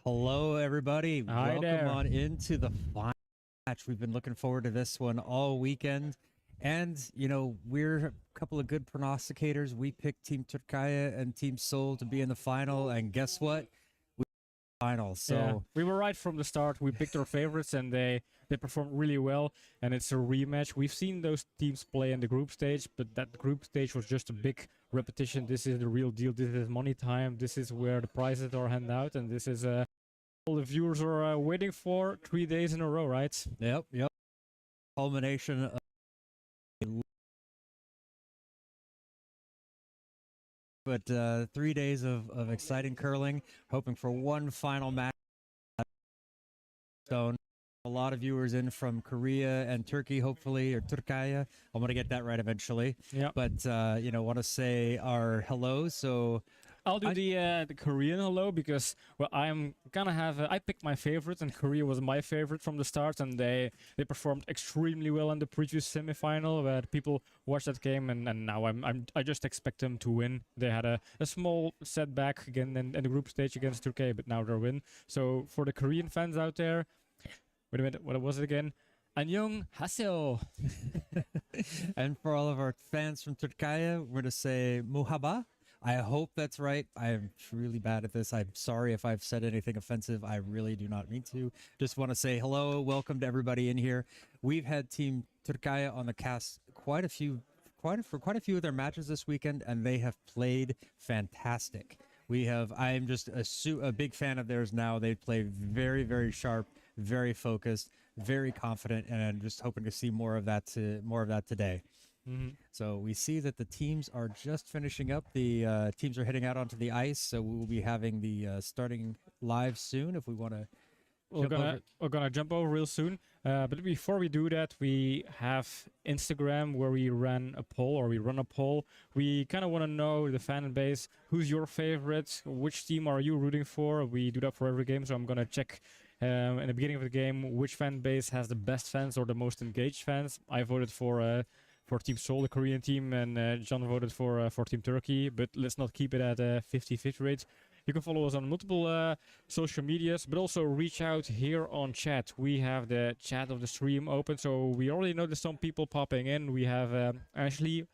Hello, everybody. Hi Welcome there. on into the final match. We've been looking forward to this one all weekend. And, we're a couple of good prognosticators. We picked Team Turkaya and Team Seoul to be in the final. And guess what? We final. So we were right from the start. We picked our favorites, and they performed really well. And it's a rematch. We've seen those teams play in the group stage, but that group stage was just a big repetition. This is the real deal. This is money time. This is where the prizes are handed out, and this is all the viewers are waiting for 3 days in a row, right? Yep. Culmination of but 3 days of exciting curling, hoping for one final match. Stone. A lot of viewers in from Korea and Turkey, hopefully, or Turkaya. I'm going to get that right eventually. Yeah. But, want to say our hello. So I'll do the Korean hello because I'm gonna have I picked my favorite, and Korea was my favorite from the start, and they performed extremely well in the previous semifinal where people watched that game, and now I just expect them to win. They had a small setback again in the group stage against Turkey, but now they'll win. So for the Korean fans out there, wait a minute, what was it again? 안녕 하세요. And for all of our fans from Turkaya, we're going to say muhaba. I hope that's right. I am really bad at this. I'm sorry if I've said anything offensive. I really do not mean to. Just want to say hello, welcome to everybody in here. We've had Team Turkaya on the cast for quite a few of their matches this weekend, and they have played fantastic. I'm just a big fan of theirs now. They play very, very sharp, very focused, very confident, and I'm just hoping to see more of that today. Mm-hmm. So we see that the teams are just finishing up. The teams are heading out onto the ice, so we will be having the starting live soon. If we want to, we're gonna jump over real soon. But before we do that, we have Instagram where we run a poll. We kind of want to know the fan base. Who's your favorite? Which team are you rooting for? We do that for every game, so I'm gonna check. In the beginning of the game, which fan base has the best fans or the most engaged fans? I voted for Team Seoul, the Korean team, and John voted for Team Turkey. But let's not keep it at a 50-50 rate. You can follow us on multiple social medias, but also reach out here on chat. We have the chat of the stream open, so we already noticed some people popping in. We have Ashley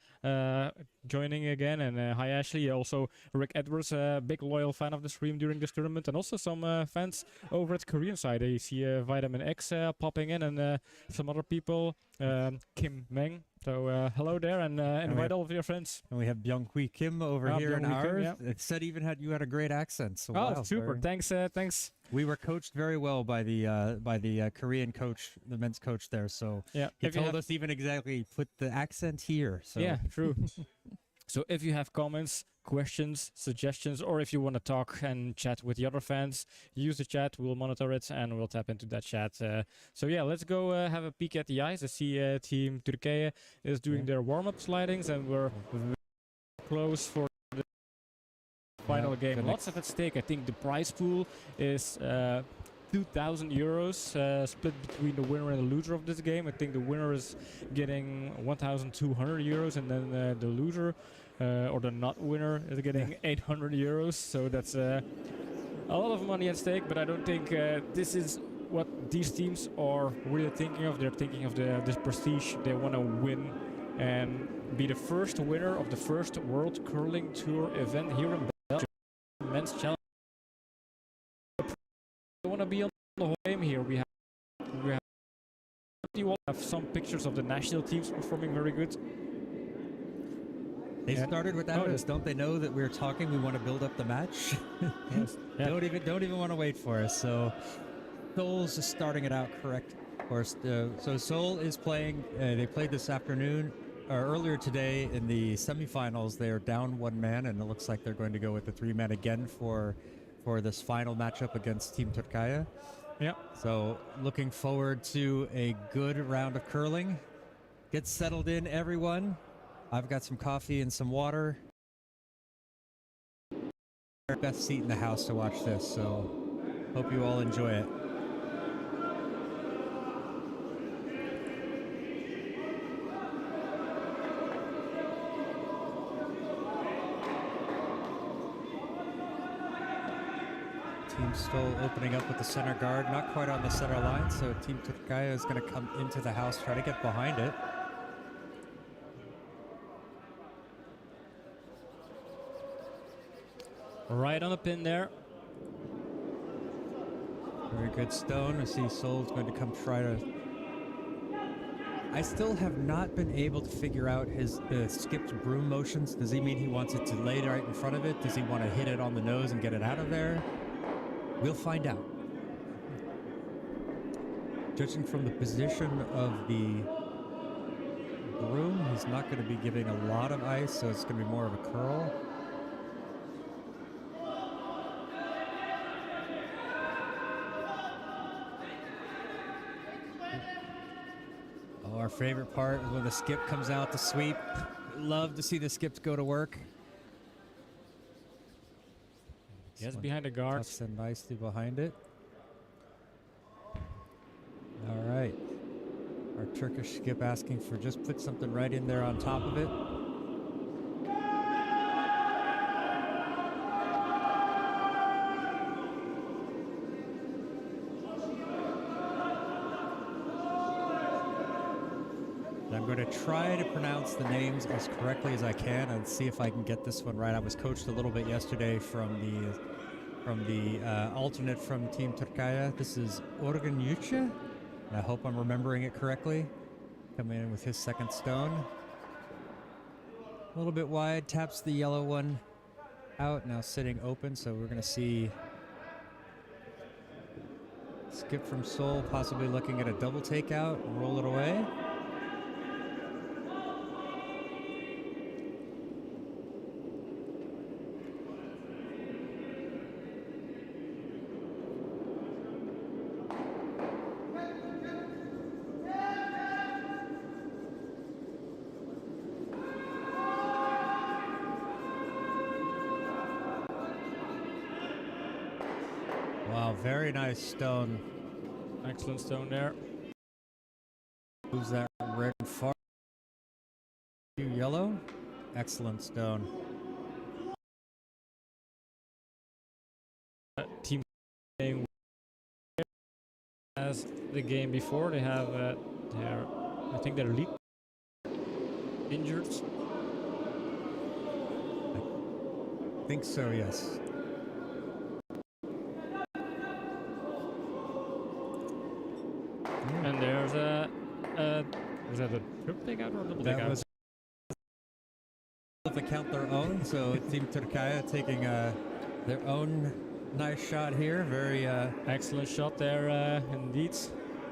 joining again, and hi Ashley. Also Rick Edwards, a big loyal fan of the stream during this tournament, and also some fans over at Korean side. I see Vitamin X popping in, and some other people, Kim Meng. So hello there, and invite all of your friends. And we have Byung-Hui Kim over here in ours. Kim, yeah. It said you had a great accent. So oh, wow, super! Thanks. We were coached very well by the Korean coach, the men's coach there. So yeah, he told us even exactly put the accent here. So yeah, true. So if you have comments, questions, suggestions, or if you want to talk and chat with the other fans, use the chat. We'll monitor it and we'll tap into that chat. So yeah, let's go have a peek at the ice. I see Team Turkey is doing their warm-up slidings, and we're very close for the final game. Lots at stake. I think the prize pool is 2,000 euros split between the winner and the loser of this game. I think the winner is getting 1,200 euros, and then the loser or the not winner is getting 800 euros. So that's a lot of money at stake, but I don't think this is what these teams are really thinking of. They're thinking of this prestige. They want to win and be the first winner of the first World Curling Tour event here in Belgium. Men's Challenge. I want to be on the whole game here. We have some pictures of the national teams performing very good. They started without us. Don't they know that we're talking? We want to build up the match. Yes. Yeah. Don't even want to wait for us. So Seoul's just starting it out correct. Of course. So Seoul is playing. They played this afternoon or earlier today in the semifinals. They are down one man, and it looks like they're going to go with the 3-man again for this final matchup against Team Turkaya. Yeah. So looking forward to a good round of curling. Get settled in, everyone. I've got some coffee and some water. Best seat in the house to watch this, so hope you all enjoy it. Team Seoul opening up with the center guard, not quite on the center line, so Team Turkaya is going to come into the house, try to get behind it. Right on the pin there. Very good stone. I see Seoul's going to come try to... I still have not been able to figure out his skipped broom motions. Does he mean he wants it to lay right in front of it? Does he want to hit it on the nose and get it out of there? We'll find out. Judging from the position of the broom, he's not going to be giving a lot of ice, so it's going to be more of a curl. Oh, our favorite part is when the skip comes out to sweep. Love to see the skips go to work. Yes, behind the guard. Tucks in nicely behind it. All right. Our Turkish skip asking for just put something right in there on top of it. I'm going to try to pronounce the names as correctly as I can and see if I can get this one right. I was coached a little bit yesterday from the alternate from Team Turkaya. This is Orgun Yüce. I hope I'm remembering it correctly. Coming in with his second stone. A little bit wide, taps the yellow one out, now sitting open, so we're going to see skip from Seoul, possibly looking at a double takeout, roll it away. Wow, very nice stone. Excellent stone there. Moves that red and far. Yellow. Excellent stone. Team playing as the game before. They have I think their lead injured. I think so, yes. And there's was that a triple takeout or a double That takeout? was if they count their own, so Team Turkaya taking their own nice shot here. Very excellent shot there, indeed.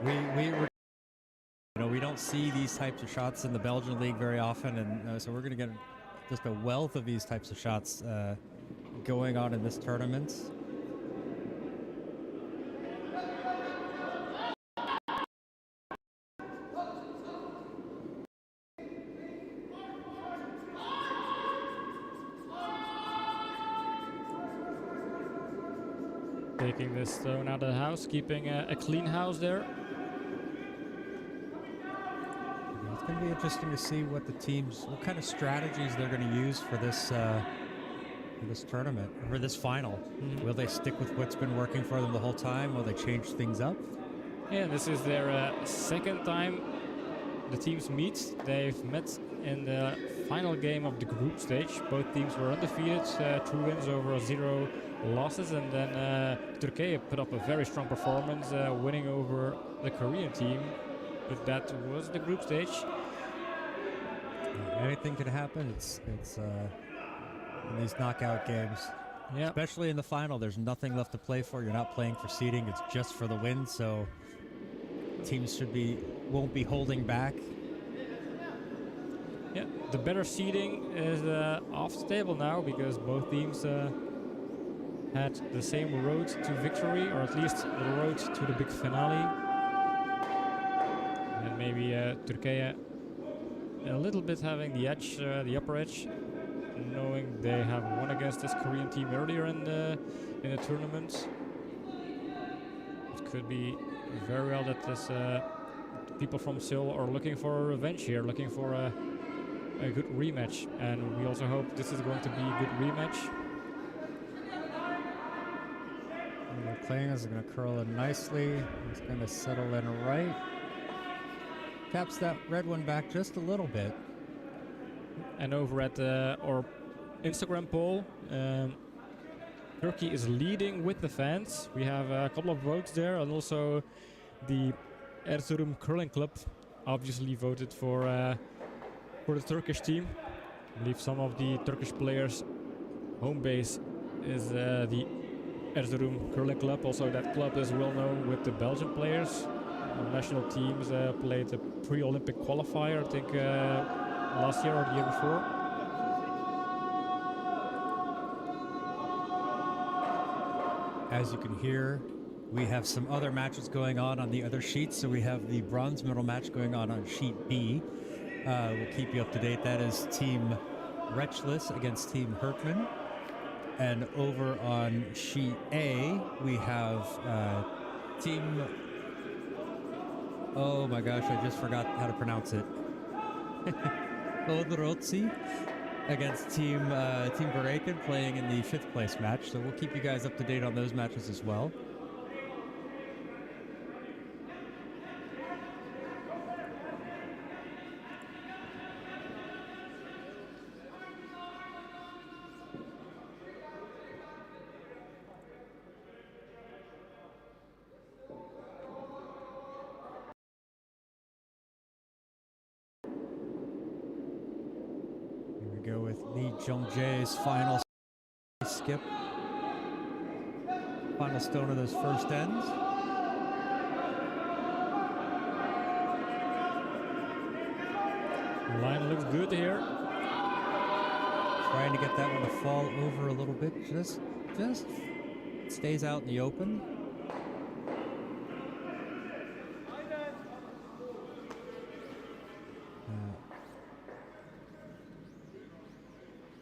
We don't see these types of shots in the Belgian league very often, and so we're going to get just a wealth of these types of shots going on in this tournament. Taking this stone out of the house, keeping a clean house there. It's going to be interesting to see what kind of strategies they're going to use for this tournament, for this final. Mm-hmm. Will they stick with what's been working for them the whole time? Will they change things up? Yeah, this is their second time the teams meet. They've met in the final game of the group stage. Both teams were undefeated, 2 wins over 0 losses, and then Turkey put up a very strong performance, winning over the Korean team. But that was the group stage. Anything can happen. It's in these knockout games. Yeah. Especially in the final, there's nothing left to play for. You're not playing for seeding. It's just for the win. So teams won't be holding back. Yeah, the better seeding is off the table now because both teams had the same road to victory, or at least the road to the big finale. And maybe Turkey a little bit having the edge, the upper edge, knowing they have won against this Korean team earlier in the tournament. It could be very well that this people from Seoul are looking for a revenge here, looking for a good rematch, and we also hope this is going to be a good rematch. Kling is going to curl in nicely. He's going to settle in right. Taps that red one back just a little bit. And over at our Instagram poll, Turkey is leading with the fans. We have a couple of votes there, and also the Erzurum Curling Club obviously voted for the Turkish team. I believe some of the Turkish players' home base is the Erzurum Curling Club. Also, that club is well known with the Belgian players. The national teams played a pre-Olympic qualifier, I think, last year or the year before. As you can hear, we have some other matches going on the other sheets. So we have the bronze medal match going on sheet B. We'll keep you up to date. That is Team Retchless against Team Herkman. And over on sheet A, we have Team... Oh my gosh, I just forgot how to pronounce it. Odrotsi against Team Bereken playing in the 5th place match. So we'll keep you guys up to date on those matches as well. Go with Lee Jung-jae's final skip. Final stone of those first ends. The line looks good here. Trying to get that one to fall over a little bit. Just stays out in the open.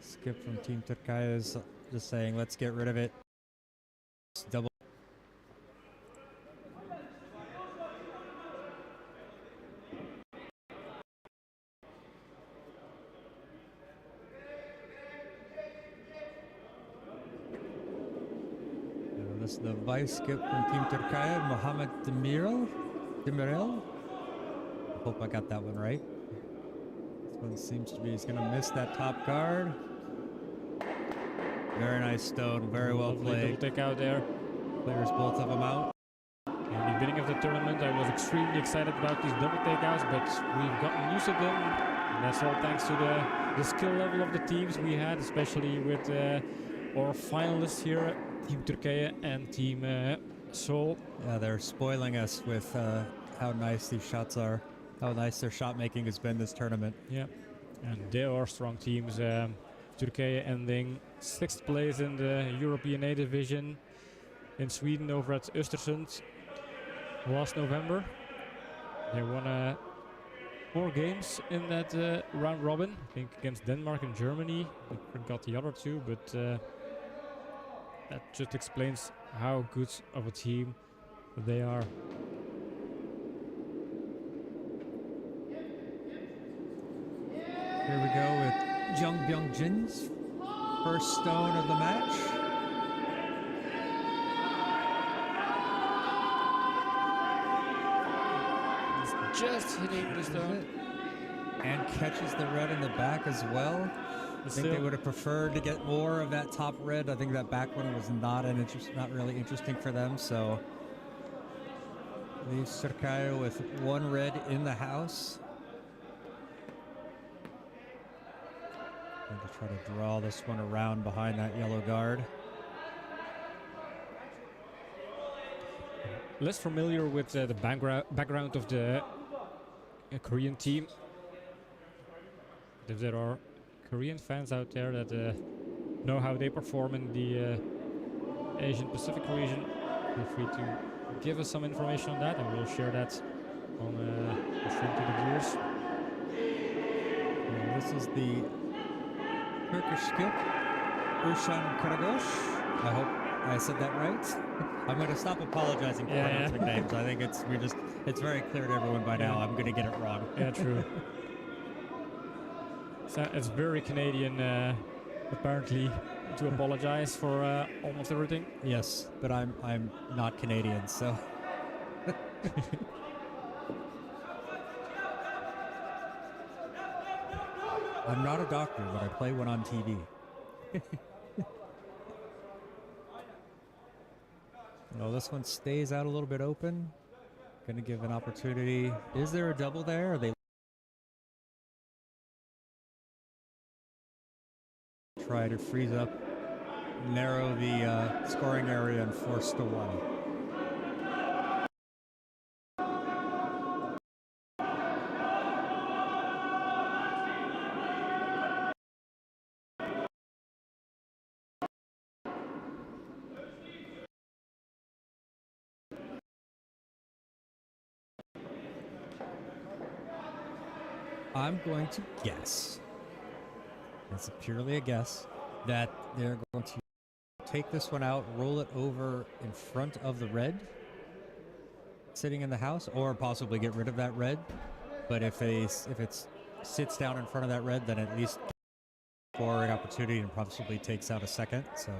Skip from Team Turkaya is just saying, let's get rid of it. Double. This is the vice skip from Team Turkaya, Mohamed Demirel. I hope I got that one right. This one seems to be, he's going to miss that top guard. Very nice stone, very well played. Double take out there. Clears both of them out. In the beginning of the tournament, I was extremely excited about these double takeouts, but we've gotten used to them. And that's all thanks to the skill level of the teams we had, especially with our finalists here, Team Turkije and Team Seoul. Yeah, they're spoiling us with how nice these shots are, how nice their shot making has been this tournament. Yeah, and they are strong teams. Turkije ending 6th place in the European A division in Sweden over at Östersund last November. They won 4 games in that round robin, I think against Denmark and Germany. They forgot the other 2, but that just explains how good of a team they are. Here we go with Jung Byung-jin's first stone of the match. He's just hitting the stone. And catches the red in the back as well. I think they would have preferred to get more of that top red. I think that back one was not really interesting for them. So leaves Turkije with 1 red in the house. And to try to draw this one around behind that yellow guard. Less familiar with the background of the Korean team. If there are Korean fans out there that know how they perform in the Asian Pacific region, feel free to give us some information on that, and we'll share that on the stream to the viewers. And this is the Turkish skip, Ushan Karagosh. I hope I said that right. I'm going to stop apologizing for pronouncing names. I think it's very clear to everyone by now. I'm going to get it wrong. Yeah, true. So it's very Canadian, apparently. to apologize for almost everything? Yes, but I'm not Canadian, so. I'm not a doctor, but I play one on TV. Well, this one stays out a little bit open. Gonna give an opportunity. Is there a double there? Are they try to freeze up, narrow the scoring area and force to one? I'm going to guess, it's purely a guess, that they're going to take this one out, roll it over in front of the red sitting in the house, or possibly get rid of that red. But if it sits down in front of that red, then at least for an opportunity and possibly takes out a second. So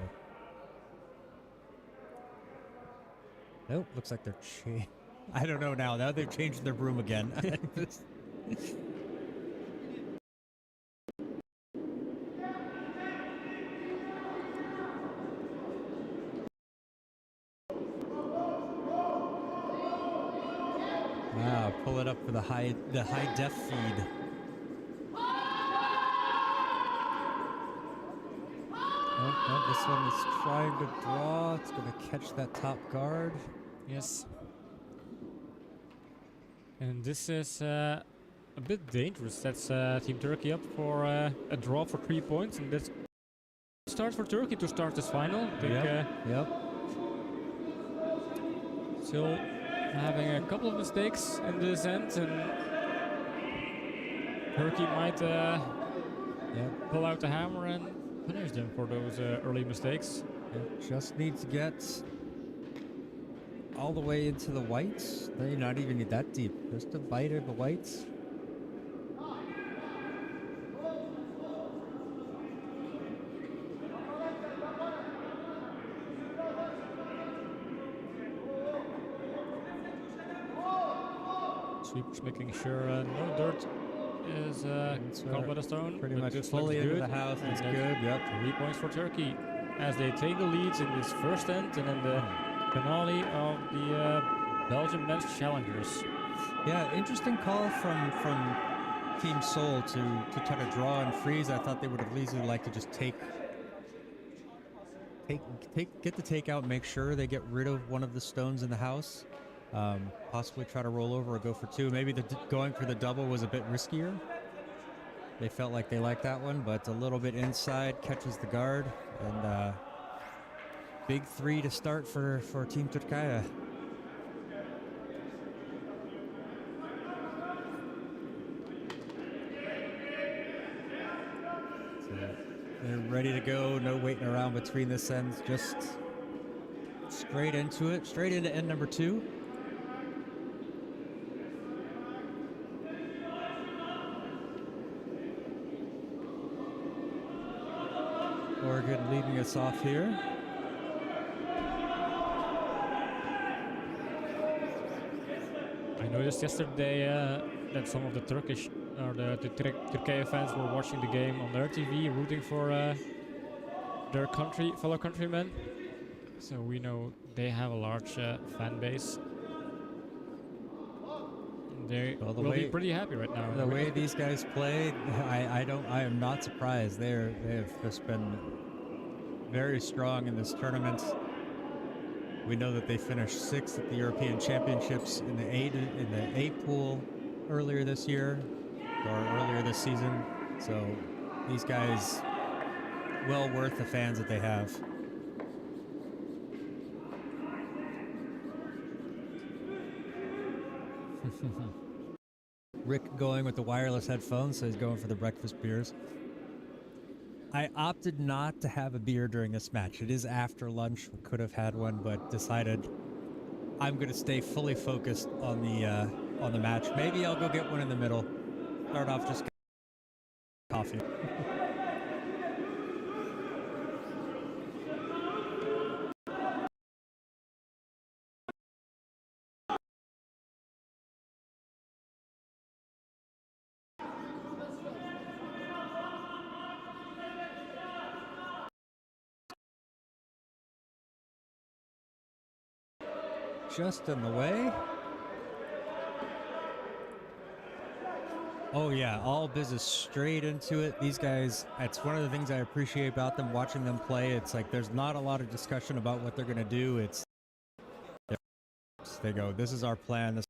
nope, looks like they're I don't know now. Now they've changed their broom again. Wow, pull it up for the high def feed. Oh, this one is trying to draw. It's going to catch that top guard. Yes. And this is a bit dangerous. That's Team Turkey up for a draw for 3 points, and that's start for Turkey to start this final. I think, Yep. Still having a couple of mistakes in this end, and Turkey might pull out the hammer and punish them for those early mistakes. Just need to get all the way into the whites. They not even need that deep. Just a bite of the whites. Sweepers making sure no dirt is caught by the stone. Pretty but much this fully looks into good. the house. And It's that's good. Yep. 3 points for Turkey as they take the leads in this first end and in the finale of the Belgium Men's Challengers. Yeah, interesting call from Team Seoul to try to draw and freeze. I thought they would have easily liked to just get the takeout, make sure they get rid of one of the stones in the house. Possibly try to roll over or go for two. Maybe going for the double was a bit riskier. They felt like they liked that one, but a little bit inside, catches the guard, and big three to start for Team Turkey. So they're ready to go, no waiting around between this ends, just straight into it, straight into end number 2. Oregon leading us off here. I noticed yesterday that some of the Turkish or the Turkey fans were watching the game on their TV, rooting for their fellow countrymen. So we know they have a large fan base. They will be pretty happy right now. The way these guys play, I am not surprised. They have just been very strong in this tournament. We know that they finished 6th at the European Championships in the A pool earlier this year, or earlier this season. So these guys, well worth the fans that they have. Rick going with the wireless headphones, so he's going for the breakfast beers. I opted not to have a beer during this match. It is after lunch. We could have had one, but decided I'm going to stay fully focused on the match. Maybe I'll go get one in the middle. Start off just coffee. just in the way. Oh yeah, all business straight into it. These guys, it's one of the things I appreciate about them, watching them play. It's like there's not a lot of discussion about what they're going to do. It's they go, this is our plan, this is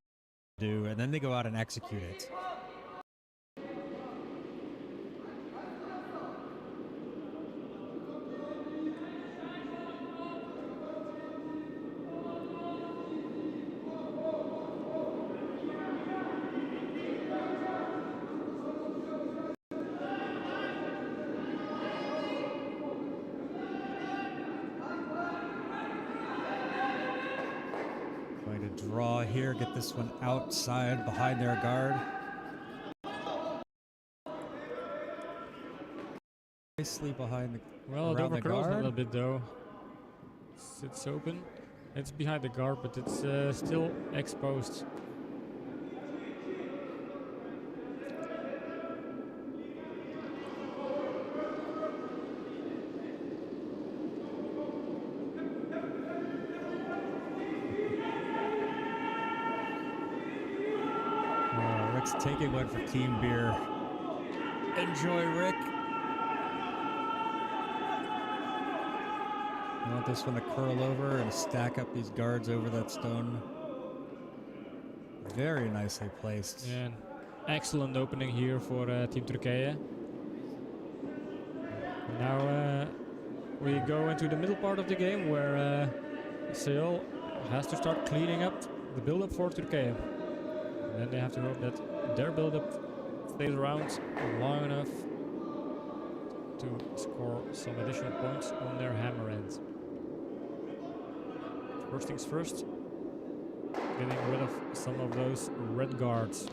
what we do, and then they go out and execute it. Going to draw here, get this one outside behind their guard. Nicely behind the Well, it around the overcurls a little guard. bit though. It's open. It's behind the guard, but it's still exposed. Rick's taking one for Team Beer. Enjoy, Rick. I want this one to curl over and stack up these guards over that stone. Very nicely placed. Yeah, an excellent opening here for Team Turkije. Now we go into the middle part of the game where Seoul has to start cleaning up the build-up for Turkije. And then they have to hope that their build-up stays around long enough to score some additional points on their hammer end. First things first, getting rid of some of those red guards.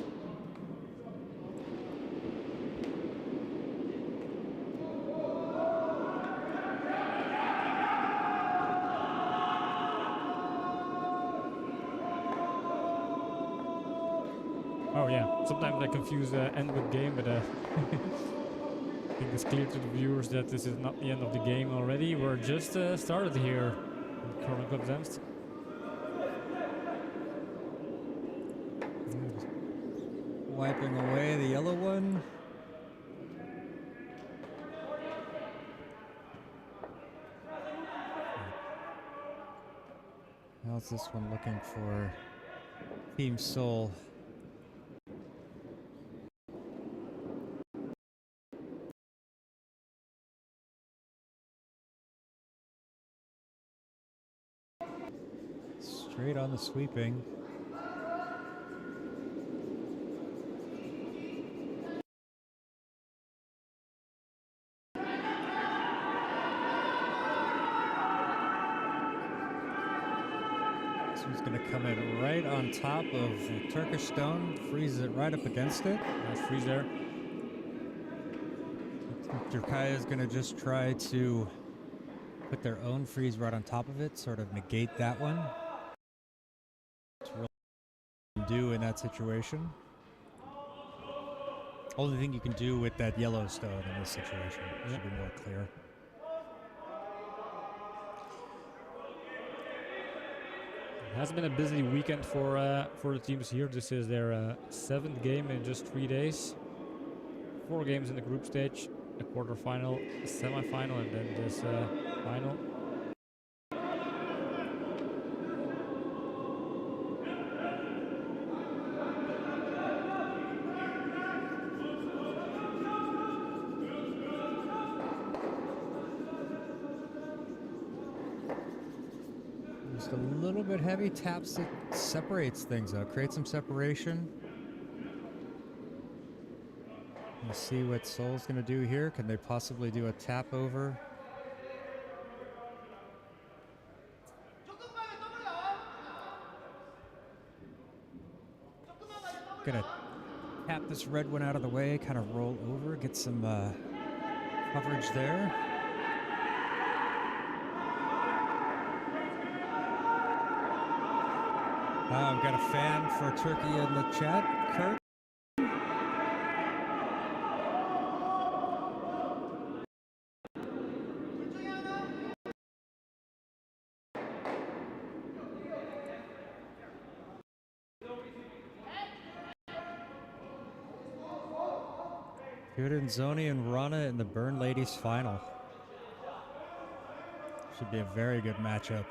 Oh yeah, sometimes I confuse end with game, but I think it's clear to the viewers that this is not the end of the game already. We're just started here in Corner Club Zemst. Wiping away the yellow one. How's this one looking for Team Seoul? Straight on the sweeping. This one's going to come in right on top of the Turkish stone, freezes it right up against it. Nice freeze there. Turkije is going to just try to put their own freeze right on top of it, sort of negate that one. It's really what you can do in that situation. Only thing you can do with that yellow stone in this situation should be more clear. It has been a busy weekend for the teams here. This is their 7th game in just 3 days. 4 games in the group stage, a quarterfinal, a semi-final, and then this final. Just a little bit heavy, taps it, separates things out, creates some separation. Let's see what Seoul's going to do here. Can they possibly do a tap over? Gonna tap this red one out of the way, kind of roll over, get some coverage there. I've got a fan for Turkey in the chat, Kurt. Kudanzoni and Rana in the Burn Ladies final. Should be a very good matchup.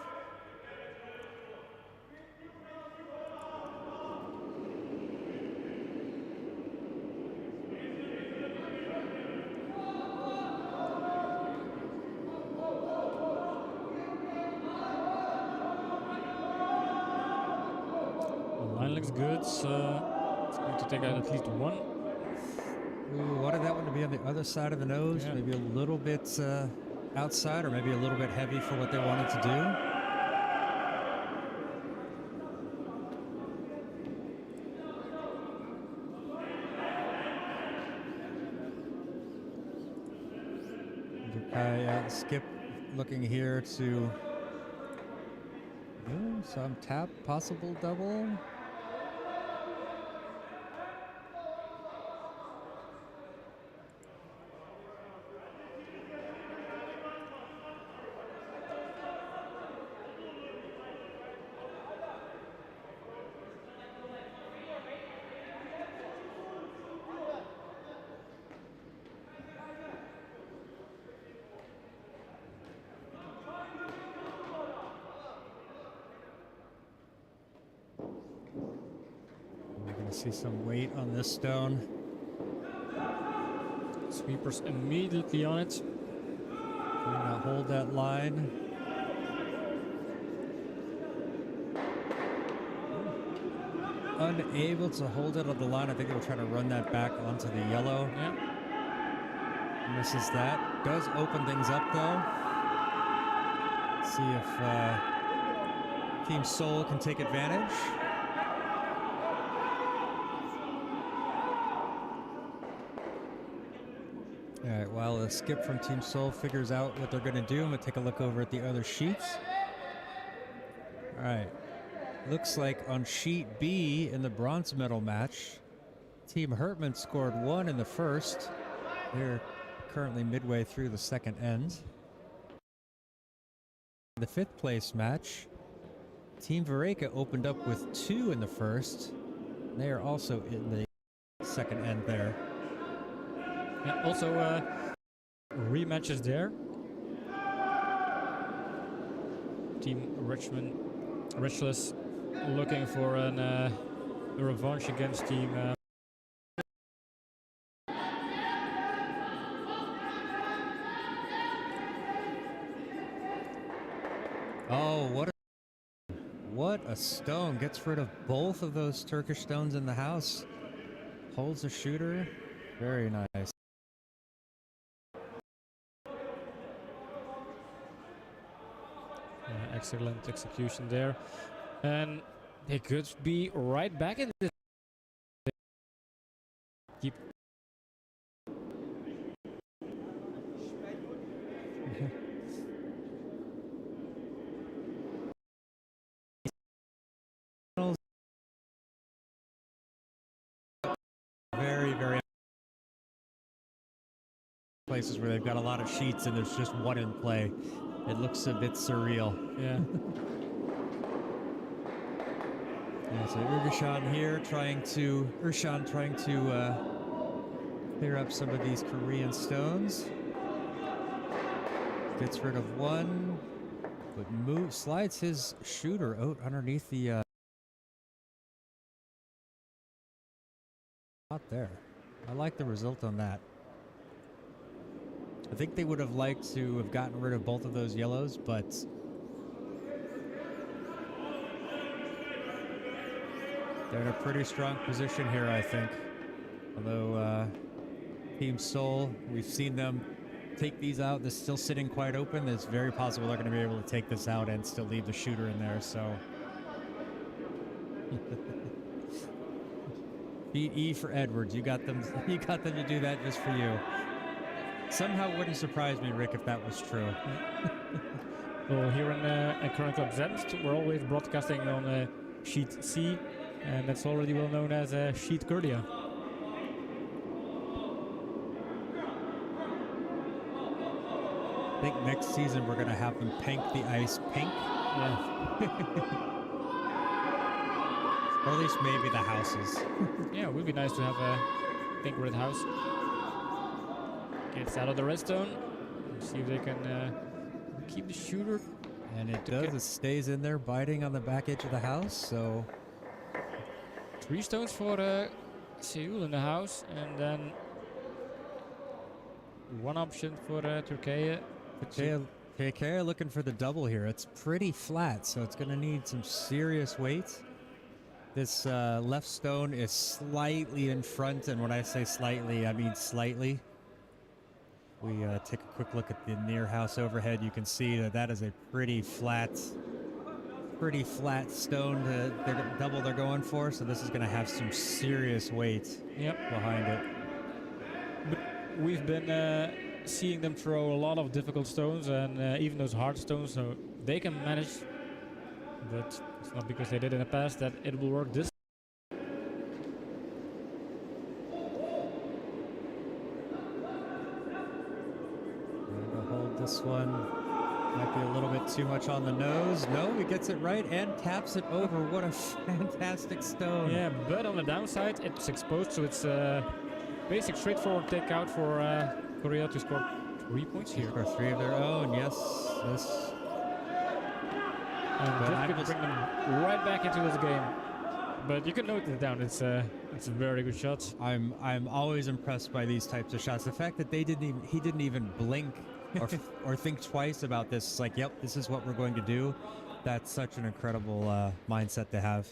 The line looks good. It's going to take out at least one. Ooh, wanted that one to be on the other side of the nose, Yeah. maybe a little bit outside, or maybe a little bit heavy for what they wanted to do. Skip looking here to some tap, possible double. See some weight on this stone. Sweepers immediately on it. Trying to hold that line. Unable to hold it on the line. I think they'll try to run that back onto the yellow. Yeah. Misses that. Does open things up though. See if Team Seoul can take advantage. All right, while the skip from Team Seoul figures out what they're going to do, I'm going to take a look over at the other sheets. All right. Looks like on sheet B in the bronze medal match, Team Hertman scored 1 in the first. They're currently midway through the second end. The 5th place match, Team Vareka opened up with 2 in the first. They are also in the second end there. Yeah, also rematches there. Team Richless looking for a revanche against Team Oh, what a stone. Gets rid of both of those Turkish stones in the house. Holds a shooter. Very nice. excellent execution there. And they could be right back in this. Keep. Very places where they've got a lot of sheets and there's just one in play. It looks a bit surreal. Yeah. Yeah, so Urshan here trying to clear up some of these Korean stones. Gets rid of one, but slides his shooter out underneath the not there. I like the result on that. I think they would have liked to have gotten rid of both of those yellows, but they're in a pretty strong position here, I think. Although Team Seoul, we've seen them take these out. They're still sitting quite open. It's very possible they're going to be able to take this out and still leave the shooter in there. So beat E for Edwards. You got them. You got them to do that just for you. Somehow it wouldn't surprise me, Rick, if that was true. Well, here in Current Club Zemst, we're always broadcasting on sheet C, and that's already well known as sheet Kurdia. I think next season we're going to have them paint the ice pink. Yeah. Or at least maybe the houses. Yeah, it would be nice to have a pink red house. Gets out of the red zone. Let's see if they can keep the shooter. And it does. It stays in there, biting on the back edge of the house. So 3 stones for Seoul in the house, and then 1 option for Turkey. Turkey looking for the double here. It's pretty flat, so it's going to need some serious weight. This left stone is slightly in front, and when I say slightly, I mean slightly. We take a quick look at the near house overhead. You can see that that is a pretty flat stone to double they're going for. So this is going to have some serious weight behind it. But we've been seeing them throw a lot of difficult stones, and even those hard stones, so they can manage. But it's not because they did in the past that it will work this. This one might be a little bit too much on the nose. No, he gets it right and taps it over. What a fantastic stone. Yeah, but on the downside, it's exposed, so it's a basic straightforward takeout for Korea to score 3 points here. For 3 of their own, yes. And this could bring them right back into this game. But you can note it down. It's a very good shot. I'm always impressed by these types of shots. The fact that he didn't even blink or think twice about this. It's like, yep, this is what we're going to do. That's such an incredible mindset to have.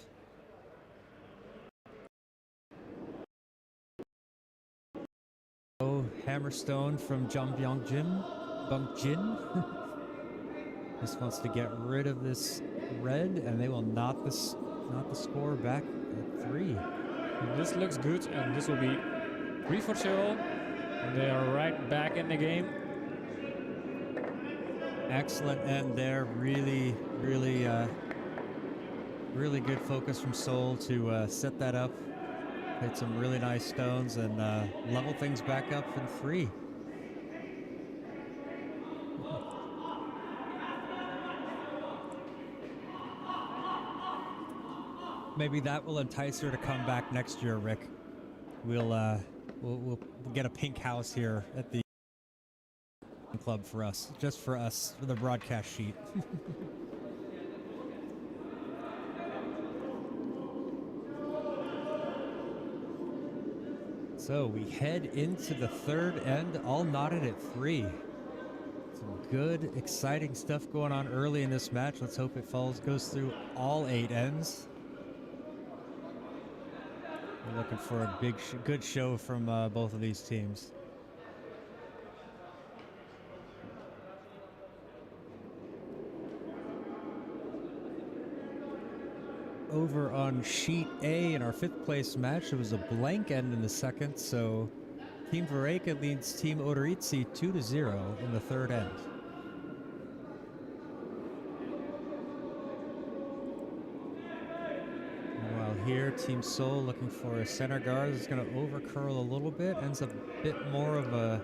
Oh, Hammerstone from Bunk Jin. Just wants to get rid of this red, and they will knot the score back at 3. And this looks good, and this will be 3 for Seoul. And they are right back in the game. Excellent end there. Really good focus from Seoul to set that up. Hit some really nice stones and level things back up in 3. Maybe that will entice her to come back next year, Rick. We'll get a pink house here at the club for us, just for us, for the broadcast sheet. So we head into the 3rd end, all knotted at 3. Some good, exciting stuff going on early in this match. Let's hope it goes through all 8 ends. We're looking for a good show from both of these teams. Over on sheet A in our 5th place match, it was a blank end in the 2nd, so Team Vareka leads Team Odoritsi 2-0 in the 3rd end. Meanwhile here, Team Seoul looking for a center guard is going to over curl a little bit, ends up a bit more of a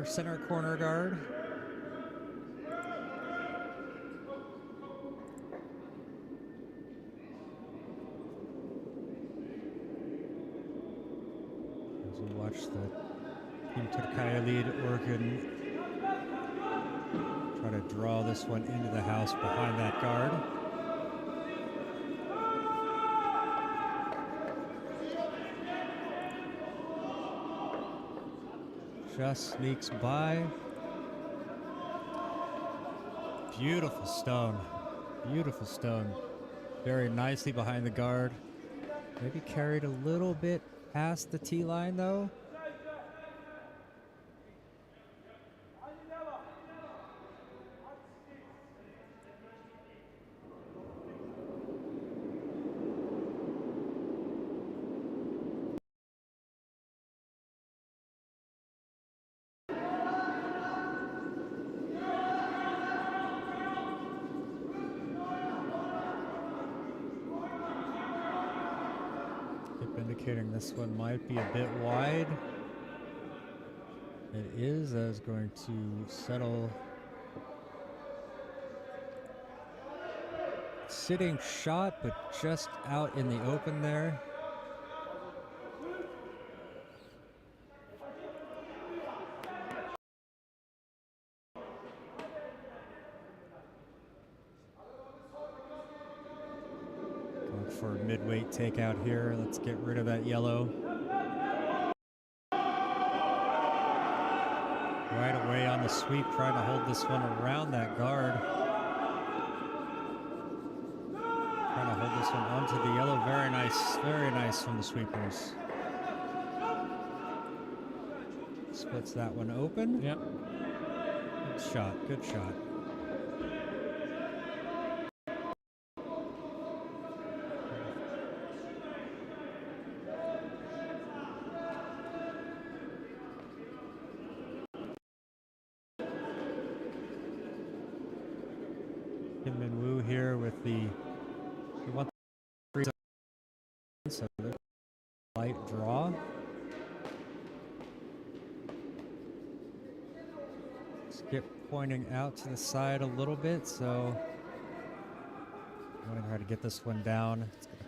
center corner guard. Watch the Team Turkaya lead Organ try to draw this one into the house behind that guard. Just sneaks by. Beautiful stone. Beautiful stone. Very nicely behind the guard. Maybe carried a little bit past the tee line though. Indicating this one might be a bit wide. It is. I was going to settle. Sitting shot, but just out in the open there. for mid-weight takeout here. Let's get rid of that yellow. Right away on the sweep, trying to hold this one around that guard. Trying to hold this one onto the yellow. Very nice from the sweepers. Splits that one open. Yep. Good shot, good shot. Kim and Woo here with the so light draw. Skip pointing out to the side a little bit, so I'm going to try to get this one down. It's going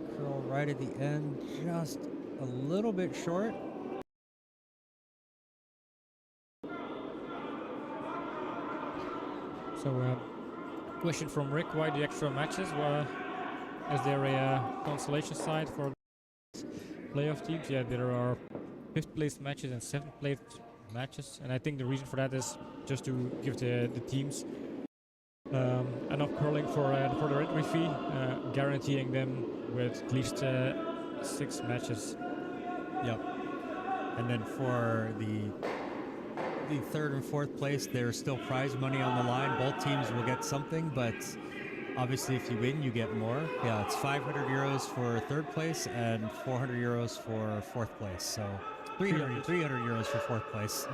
to curl right at the end, just a little bit short. So, question from Rick: why the extra matches? Is there a consolation side for playoff teams? Yeah, there are 5th place matches and 7th place matches, and I think the reason for that is just to give the teams enough curling for the entry fee, guaranteeing them with at least 6 matches. Yep. And then for the 3rd and 4th place, there's still prize money on the line. Both teams will get something, but obviously if you win, you get more. Yeah, it's 500 euros for 3rd place and 400 euros for 4th place. So 300 euros for 4th place.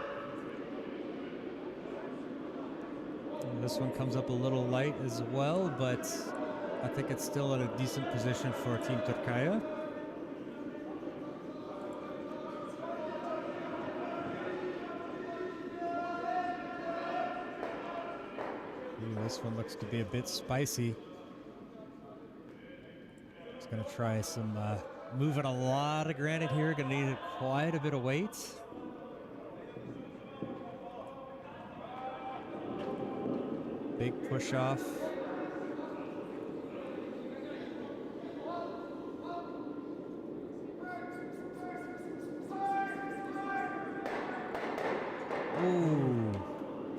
And this one comes up a little light as well, but I think it's still at a decent position for Team Turkaya. This one looks to be a bit spicy. Just gonna try some moving a lot of granite here. Gonna need quite a bit of weight. Big push off. Ooh.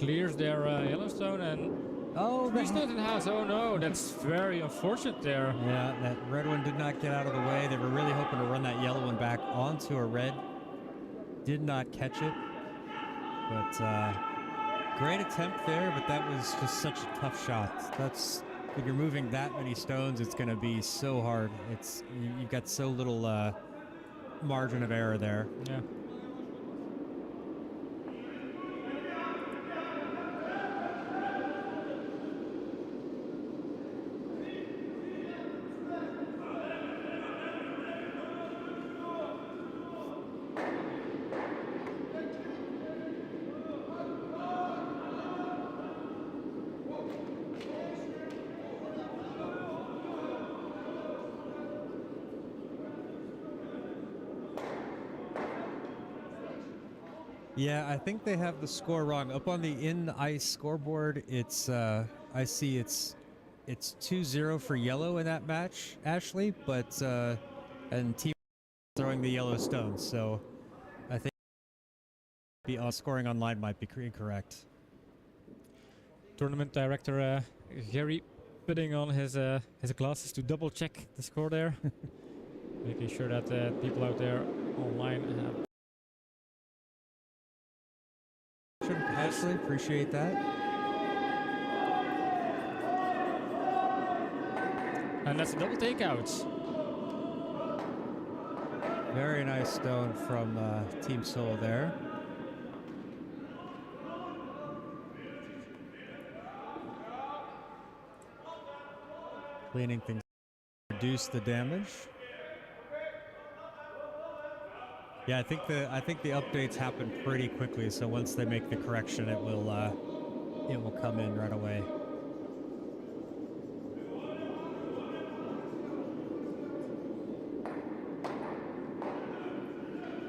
Clears their Yellowstone and Oh, he's not in the house. Oh no, that's very unfortunate there. Yeah, that red one did not get out of the way. They were really hoping to run that yellow one back onto a red. Did not catch it. But great attempt there, but that was just such a tough shot. That's, if you're moving that many stones, it's going to be so hard. It's you've got so little margin of error there. Yeah. Yeah, I think they have the score wrong. Up on the in-ice scoreboard, it's I see it's 2-0 for yellow in that match, Ashley, but and team throwing the yellow stones. So I think the scoring online might be incorrect. Tournament director Gary putting on his glasses to double check the score there, making sure that people out there online have. Ashley, appreciate that. And that's a double takeout. Very nice stone from Team Seoul there. Cleaning things, reduce the damage. Yeah, I think the updates happen pretty quickly. So once they make the correction, it will come in right away.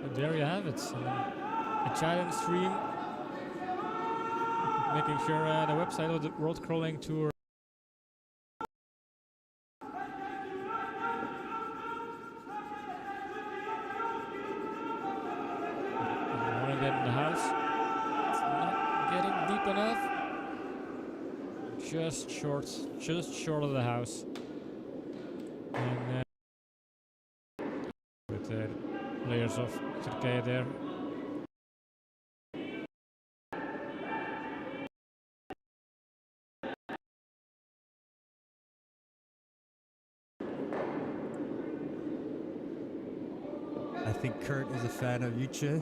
And there you have it. A challenge stream, making sure the website of the World Crawling Tour enough. Just short of the house. And with the layers of Turkey there. I think Kurt is a fan of Yuche.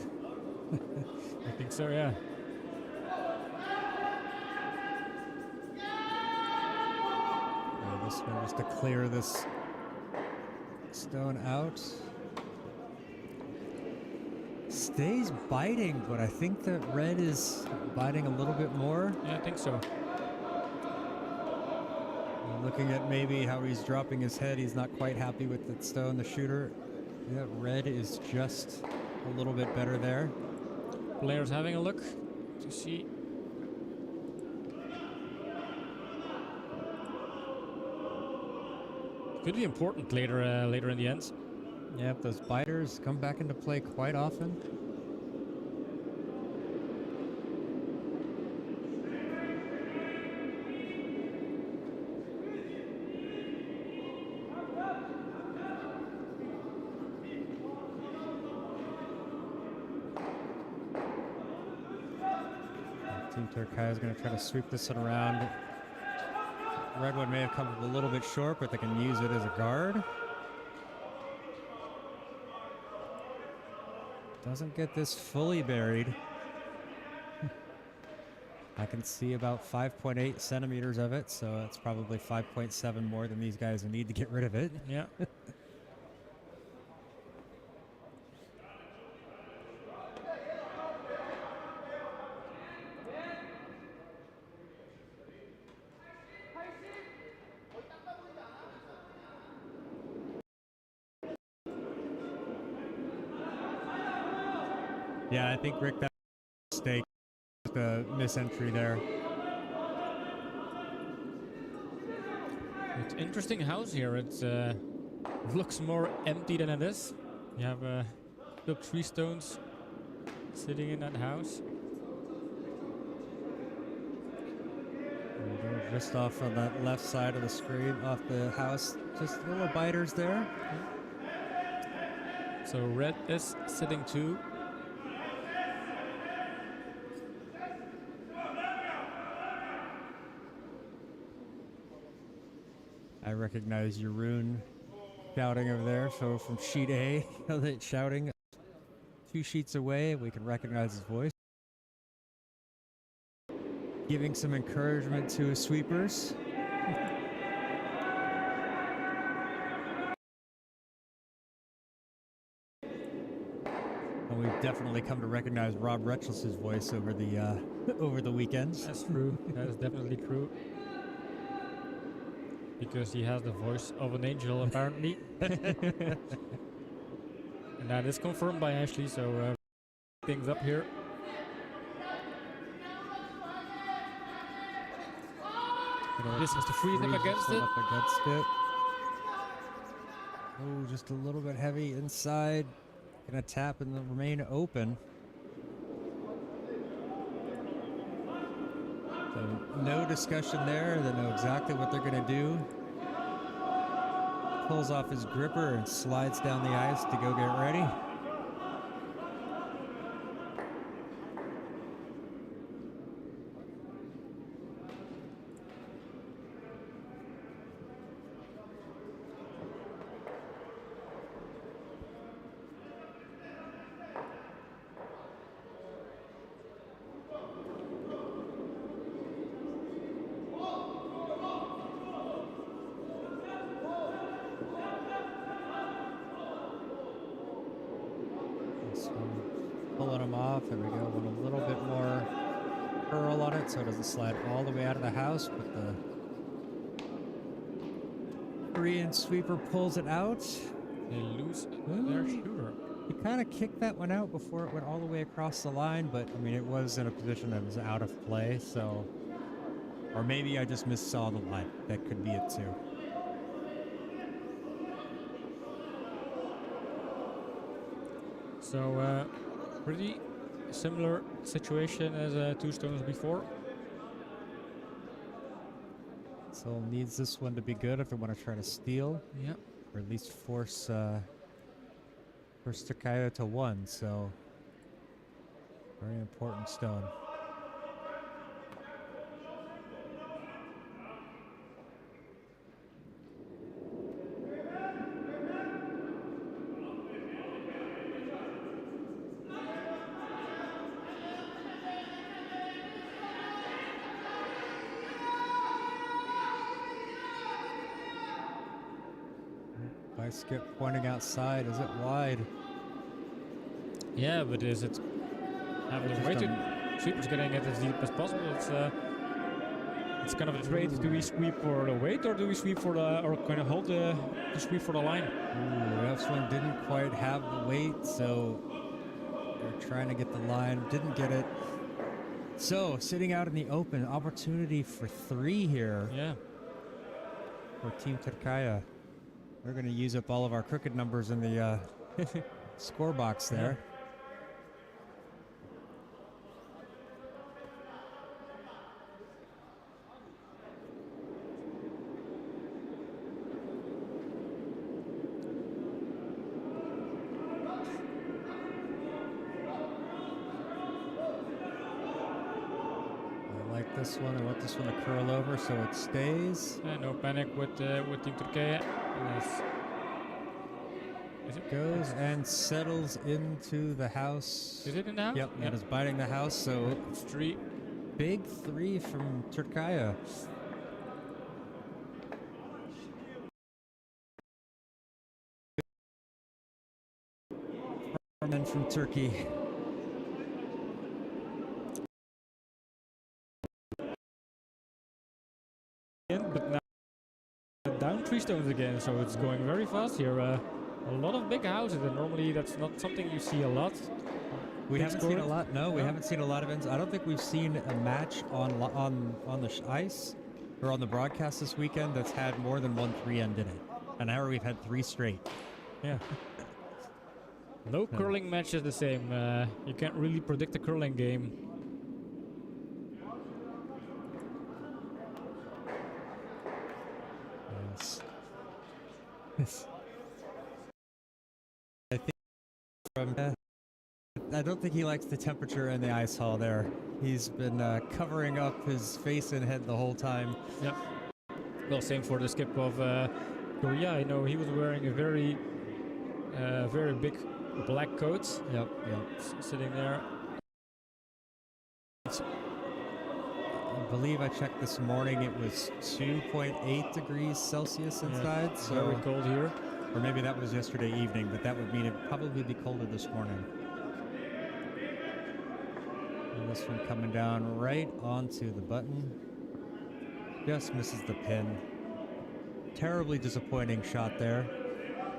I think so, yeah. This one just to clear this stone out. Stays biting, but I think that red is biting a little bit more. Yeah, I think so. Looking at maybe how he's dropping his head, he's not quite happy with the stone, the shooter. Yeah, red is just a little bit better there. Players having a look to see. Could be important later in the end. Yep, those biters come back into play quite often. Team Turkey is going to try to sweep this one around. Red one may have come up a little bit short, but they can use it as a guard. Doesn't get this fully buried. I can see about 5.8 centimeters of it, so that's probably 5.7 more than these guys need to get rid of it. Yeah. Yeah, I think Rick, that was a mistake, the misentry there. It's interesting house here. It looks more empty than it is. You have the 3 stones sitting in that house. Just off on that left side of the screen, off the house, just little biters there. So red is sitting 2. I recognize your rune shouting over there. So from sheet A, shouting 2 sheets away, we can recognize his voice. Giving some encouragement to his sweepers. And we've definitely come to recognize Rob Retchless's voice over the weekends. That's true. That is definitely true. Because he has the voice of an angel, apparently. And that is confirmed by Ashley, so things up here. This has to freeze him against it. Up against it. Oh, just a little bit heavy inside. Gonna tap and then remain open. So no discussion there. They know exactly what they're gonna do. Pulls off his gripper and slides down the ice to go get ready. Pulling them off. There we go. Want a little bit more curl on it so it doesn't slide all the way out of the house, but the Korean sweeper pulls it out. They lose their shooter. He kind of kicked that one out before it went all the way across the line, but I mean, it was in a position that was out of play, so. Or maybe I just missaw the line. That could be it too. So, pretty similar situation as 2 stones before. Seoul needs this one to be good if they want to try to steal, Yeah. or at least force Turkaya to 1. So very important stone. By Skip pointing outside, is it wide? Yeah, but is it having the way to sweepers getting it as deep as possible? It's kind of a trade. Do we sweep for the weight, or do we sweep for the, or kind of hold the sweep for the line? Ooh, this one didn't quite have the weight, so they're trying to get the line. Didn't get it. So sitting out in the open, opportunity for 3 here. Yeah. For Team Turkaya. We're going to use up all of our crooked numbers in the score box there. I like this one. I want this one to curl over so it stays. No panic with Team Turkey. Is it Goes and settles into the house. Is it in the house? Yep, that is biting the house. So It's 3. big 3 from Turkaya. And from Turkey. But now down 3 stones again, so it's going very fast here. A lot of big houses, and normally that's not something you see a lot. We Big haven't seen a scoring? lot. No, we No? haven't seen a lot of ends. I don't think we've seen a match on the ice or on the broadcast this weekend that's had more than 1 3-end in it. And now we've had 3 straight. Yeah. No curling match is the same. You can't really predict a curling game. Yes. I think I don't think he likes the temperature in the ice hall there. He's been covering up his face and head the whole time. Yep. Well, same for the skip of Korea. I know he was wearing a very big black coat. Yep. Sitting there. I believe I checked this morning. It was 2.8 degrees Celsius inside. Yeah, So very cold here. or maybe that was yesterday evening, but that would mean it'd probably be colder this morning. And this one coming down right onto the button. Just misses the pin. Terribly disappointing shot there.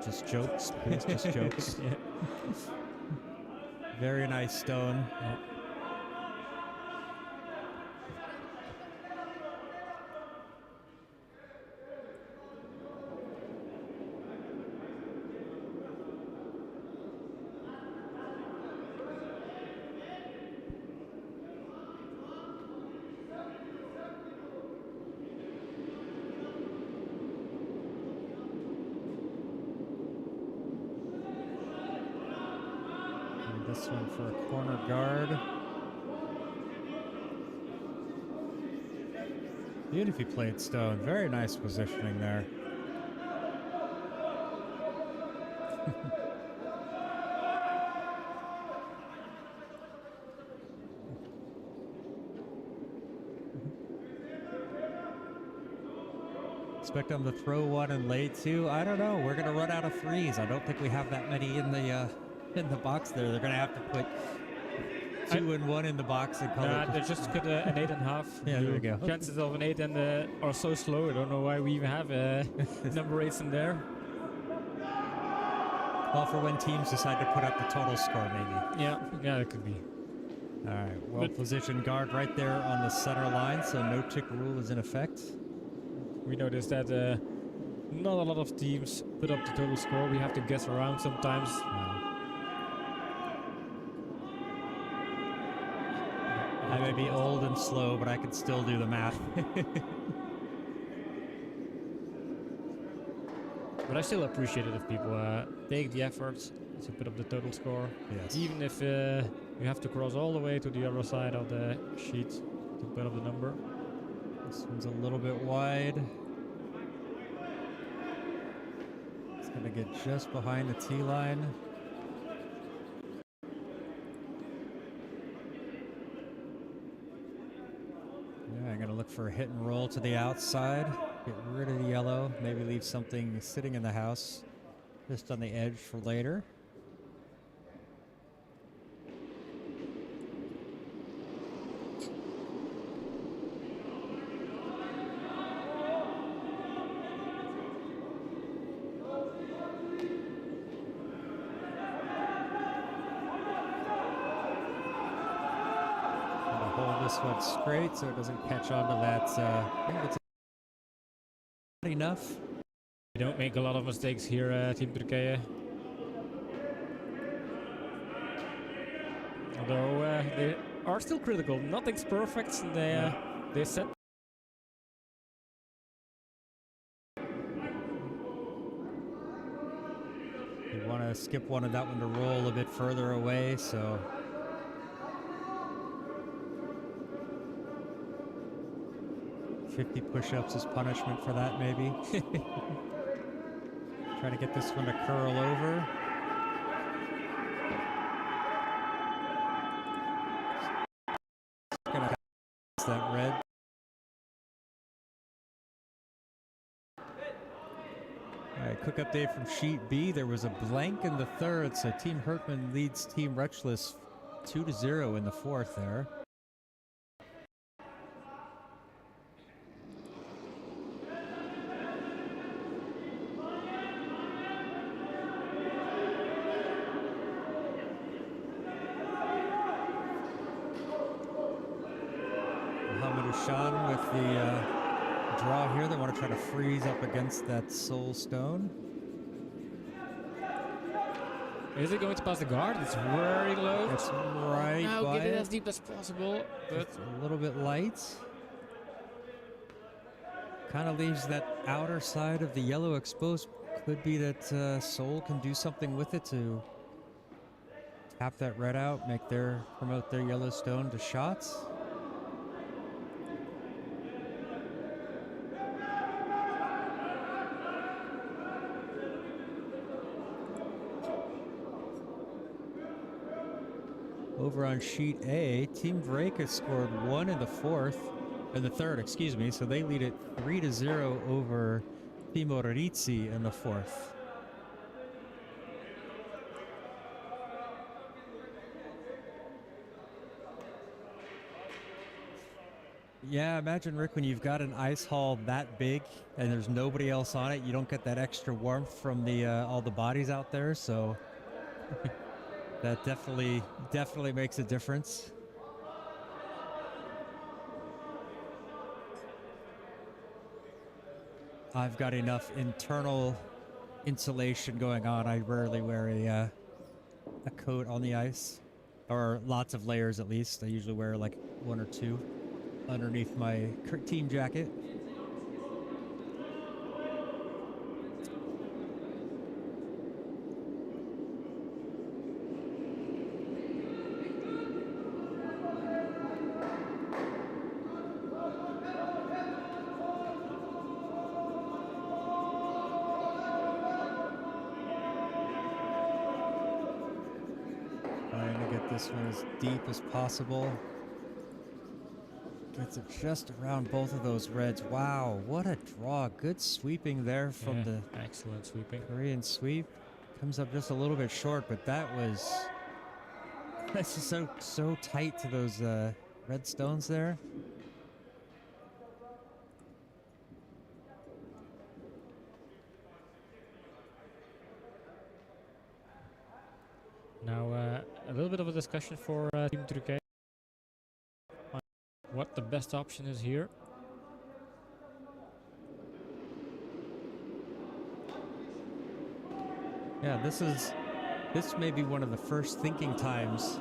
Just jokes, please, just jokes. Yeah. Very nice stone. Yeah. This one for a corner guard. Beautifully played stone. Very nice positioning there. Expect them to throw one and lay 2. I don't know. We're going to run out of 3s. I don't think we have that many in the box there. They're going to have to put 2 and 1 in the box and call it. They just got an 8.5. Yeah, there we go. Chances of an 8 and are so slow. I don't know why we even have number 8s in there. Well, for when teams decide to put up the total score, maybe. Yeah, it could be. All right, well-positioned guard right there on the center line, so no tick rule is in effect. We noticed that not a lot of teams put up the total score. We have to guess around sometimes. I may be old and slow, but I can still do the math. But I still appreciate it if people take the efforts to put up the total score. Yes. Even if you have to cross all the way to the other side of the sheet to put up the number. This one's a little bit wide. It's going to get just behind the tee line. Yeah, I'm going to look for a hit and roll to the outside. Get rid of the yellow. Maybe leave something sitting in the house just on the edge for later. Hold this one straight so it doesn't catch onto that. I think it's enough. We don't make a lot of mistakes here, Team Turkije. Although they are still critical. Nothing's perfect. They set. You want to skip one of that one to roll a bit further away, so. "50 push-ups is punishment for that, maybe." Try to get this one to curl over. It's gonna pass that red. All right, quick update from Sheet B. There was a blank in the third, so Team Hertman leads Team Rutchless 2-0 in the fourth there. Sean with the draw here. They want to try to freeze up against that soul stone. Is it going to pass the guard? It's very low. It's right now by get it it. as deep as possible, but It's a little bit light. Kind of leaves that outer side of the yellow exposed. Could be that soul can do something with it to tap that red out, promote their yellow stone to shots. Over on sheet A, Team Drake has scored 1 in the third, excuse me, so they lead it 3-0 over Team Orizzi in the fourth. Yeah, imagine, Rick, when you've got an ice hall that big and there's nobody else on it, you don't get that extra warmth from the all the bodies out there, so that definitely makes a difference. I've got enough internal insulation going on. I rarely wear a coat on the ice, or lots of layers at least. I usually wear like 1 or 2 underneath my team jacket. This one as deep as possible. Gets it just around both of those reds. Wow, what a draw. Good sweeping there from the excellent sweeping. Korean sweep. Comes up just a little bit short, but that's just so tight to those red stones there. Now, a little bit of a discussion for Team Turkije on what the best option is here. Yeah, this may be one of the first thinking times,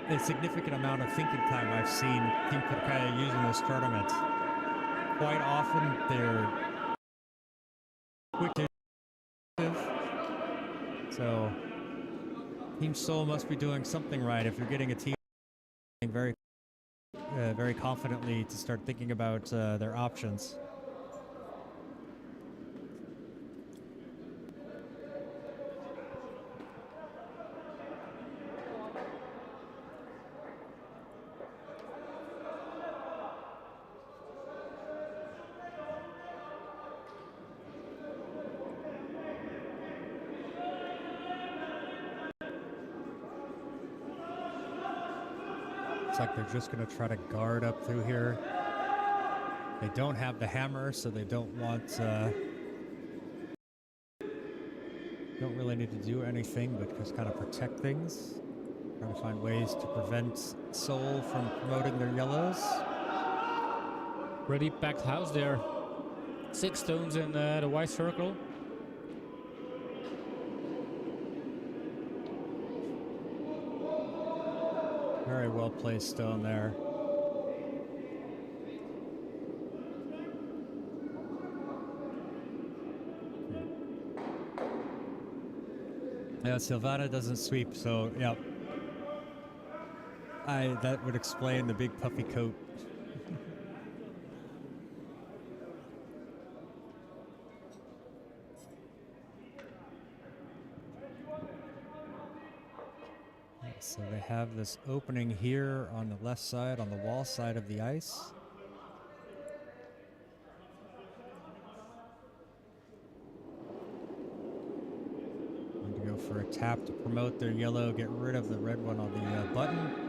a significant amount of thinking time I've seen Team Turkije use in this tournament. Quite often they're quick to So Team Soul must be doing something right if you're getting a team very confidently to start thinking about their options. Looks like they're just going to try to guard up through here. They don't have the hammer, so they don't want... don't really need to do anything, but just kind of protect things. Trying to find ways to prevent Soul from promoting their yellows. Pretty packed house there. 6 stones in the white circle. Very well placed stone there. Yeah, Silvana doesn't sweep, so yeah. That would explain the big puffy coat. So they have this opening here on the left side, on the wall side of the ice. Going to go for a tap to promote their yellow, get rid of the red one on the button.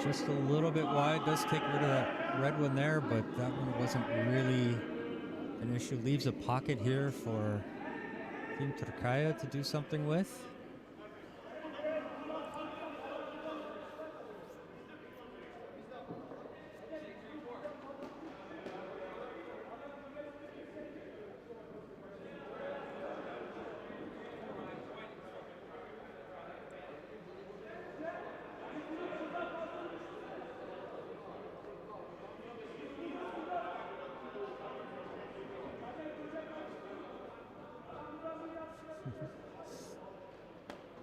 Just a little bit wide, does take rid of that red one there, but that one wasn't really an issue. Leaves a pocket here for Team Turkaya to do something with.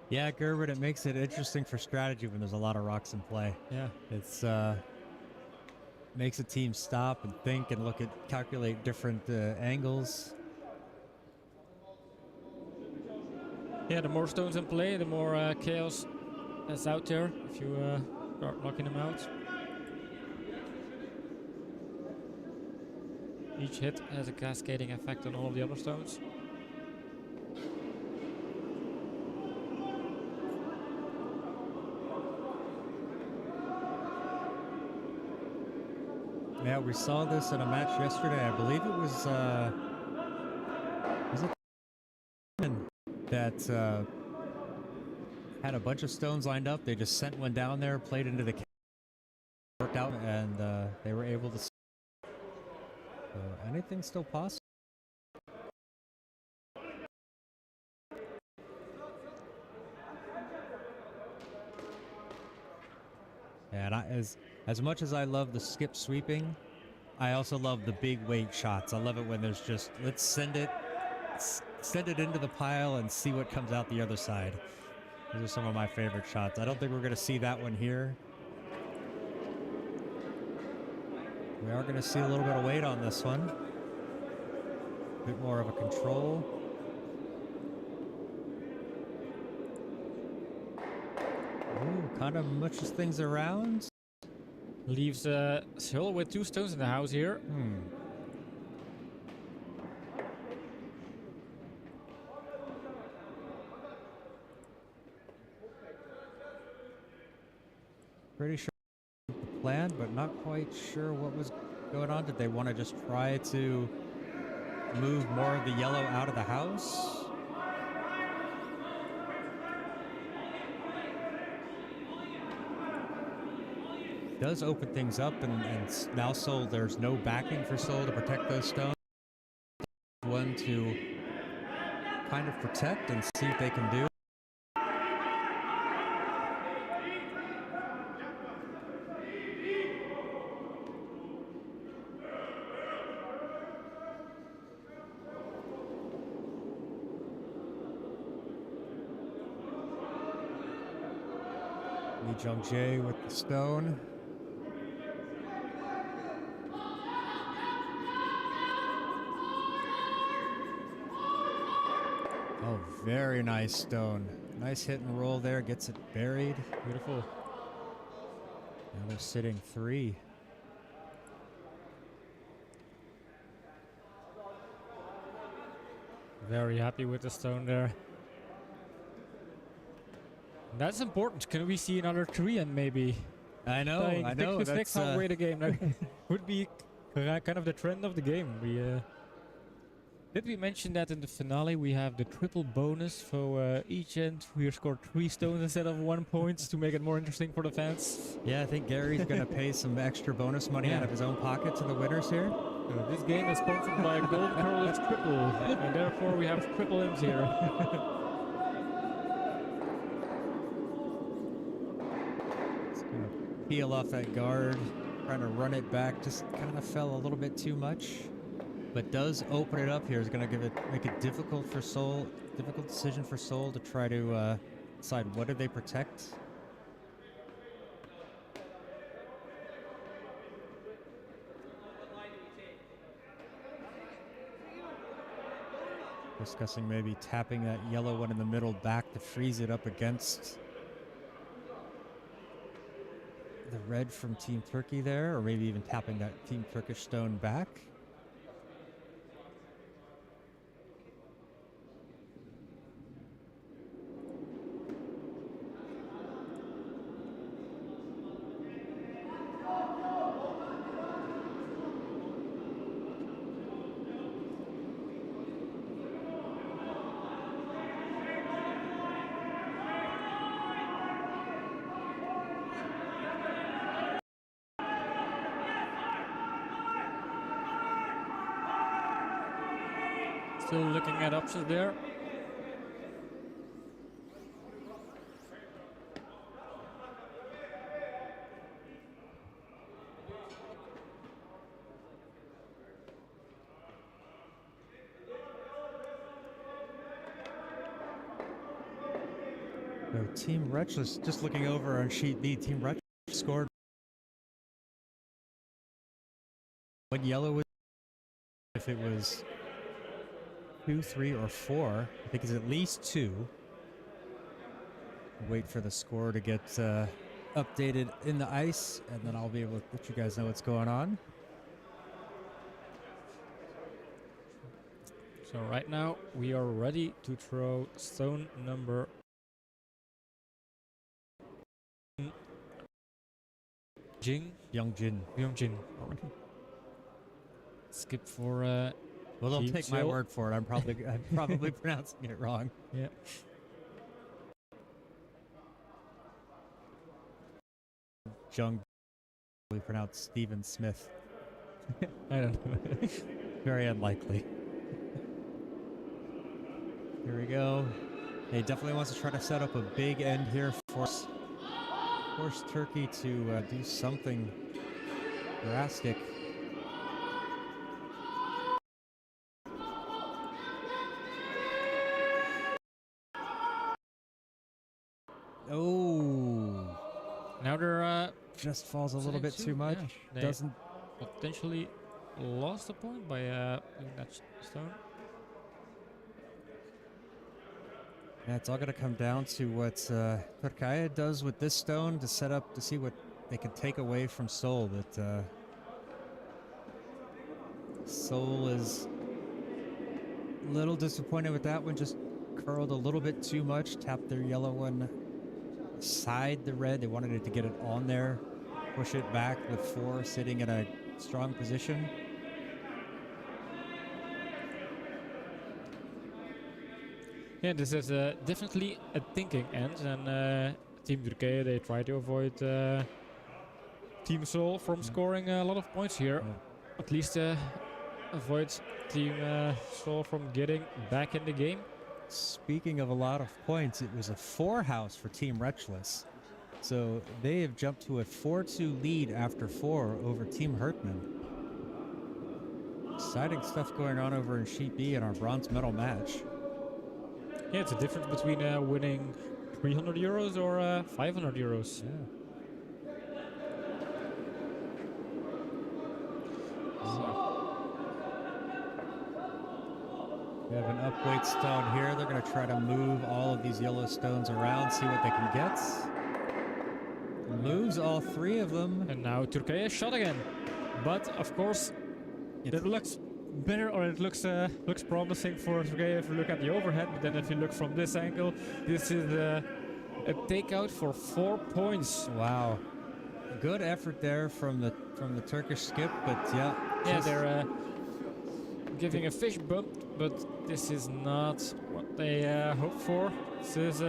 Yeah, Gerbert, it makes it interesting for strategy when there's a lot of rocks in play. Yeah. It's makes a team stop and think and calculate different angles. Yeah, the more stones in play, the more chaos that's out there if you start knocking them out. Each hit has a cascading effect on all of the other stones. Yeah, we saw this in a match yesterday. I believe it was it that had a bunch of stones lined up. They just sent one down there, played into the worked out, and they were able to. So anything's still possible. And as much as I love the skip sweeping, I also love the big weight shots. I love it when there's just, let's send it into the pile and see what comes out the other side. Those are some of my favorite shots. I don't think we're going to see that one here. We are going to see a little bit of weight on this one. A bit more of a control. Ooh, kind of mushes things around. Leaves Syl with 2 stones in the house here. Pretty sure the plan, but not quite sure what was going on. Did they want to just try to move more of the yellow out of the house? Does open things up, and now Soul, there's no backing for Soul to protect those stones. One to kind of protect and see what they can do. Lee Jung-jae with the stone. Oh, very nice stone. Nice hit and roll there. Gets it buried. Beautiful. Now they're sitting 3. Very happy with the stone there. That's important. Can we see another 3 and maybe I know. playing I know. 6 That's halfway the game? That would be kind of the trend of the game. Did we mention that in the finale we have the triple bonus for each end? We scored 3 stones instead of 1 point to make it more interesting for the fans. Yeah, I think Gary's going to pay some extra bonus money out of his own pocket to the winners here. This game is sponsored by Gold Curlers Triple, and therefore we have triple M's here. It's going to peel off that guard, trying to run it back. Just kind of fell a little bit too much, but does open it up here. Is going to make it difficult for Seoul. Difficult decision for Seoul to try to decide what do they protect. Discussing maybe tapping that yellow one in the middle back to freeze it up against the red from Team Turkey there, or maybe even tapping that Team Turkish stone back. Still looking at options there. So Team Wretchless, just looking over on sheet B, Team Wretchless scored when yellow was, if it was 2, 3, or 4. I think it's at least 2. Wait for the score to get updated in the ice, and then I'll be able to let you guys know what's going on. So right now we are ready to throw stone number Youngjin. Skip for Well, don't Team take my Seoul. word for it. I'm probably pronouncing it wrong. Yeah. Jung, we pronounce Stephen Smith. I don't know. Very unlikely. Here we go. He definitely wants to try to set up a big end here. Force Turkey to do something drastic. Oh, Now they're just falls a little bit too much. They Doesn't. potentially lost a point by doing that stone. Yeah, it's all going to come down to what Turkey does with this stone to set up to see what they can take away from Seoul. But Seoul is a little disappointed with that one. Just curled a little bit too much. Tapped their yellow one side the red. They wanted it to get it on there. Push it back with 4 sitting in a strong position. Yeah, this is definitely a thinking end, and Team Turkey, they try to avoid Team Seoul from scoring a lot of points here. At least avoid Team Seoul from getting back in the game. Speaking of a lot of points, it was a 4 house for Team Wretchless. So they have jumped to a 4-2 lead after 4 over Team Hertman. Exciting stuff going on over in Sheet B in our bronze medal match. Yeah, it's a difference between winning 300 euros or 500 euros. Yeah. We have an upweight stone here. They're going to try to move all of these yellow stones around, see what they can get. Moves all 3 of them. And now Turkey shot again. But of course, it looks better, or it looks promising for Turkey if you look at the overhead. But then if you look from this angle, this is a takeout for 4 points. Wow. Good effort there from the Turkish skip, but yeah. Yeah, they're giving a fish bump, but this is not what they hoped for. This is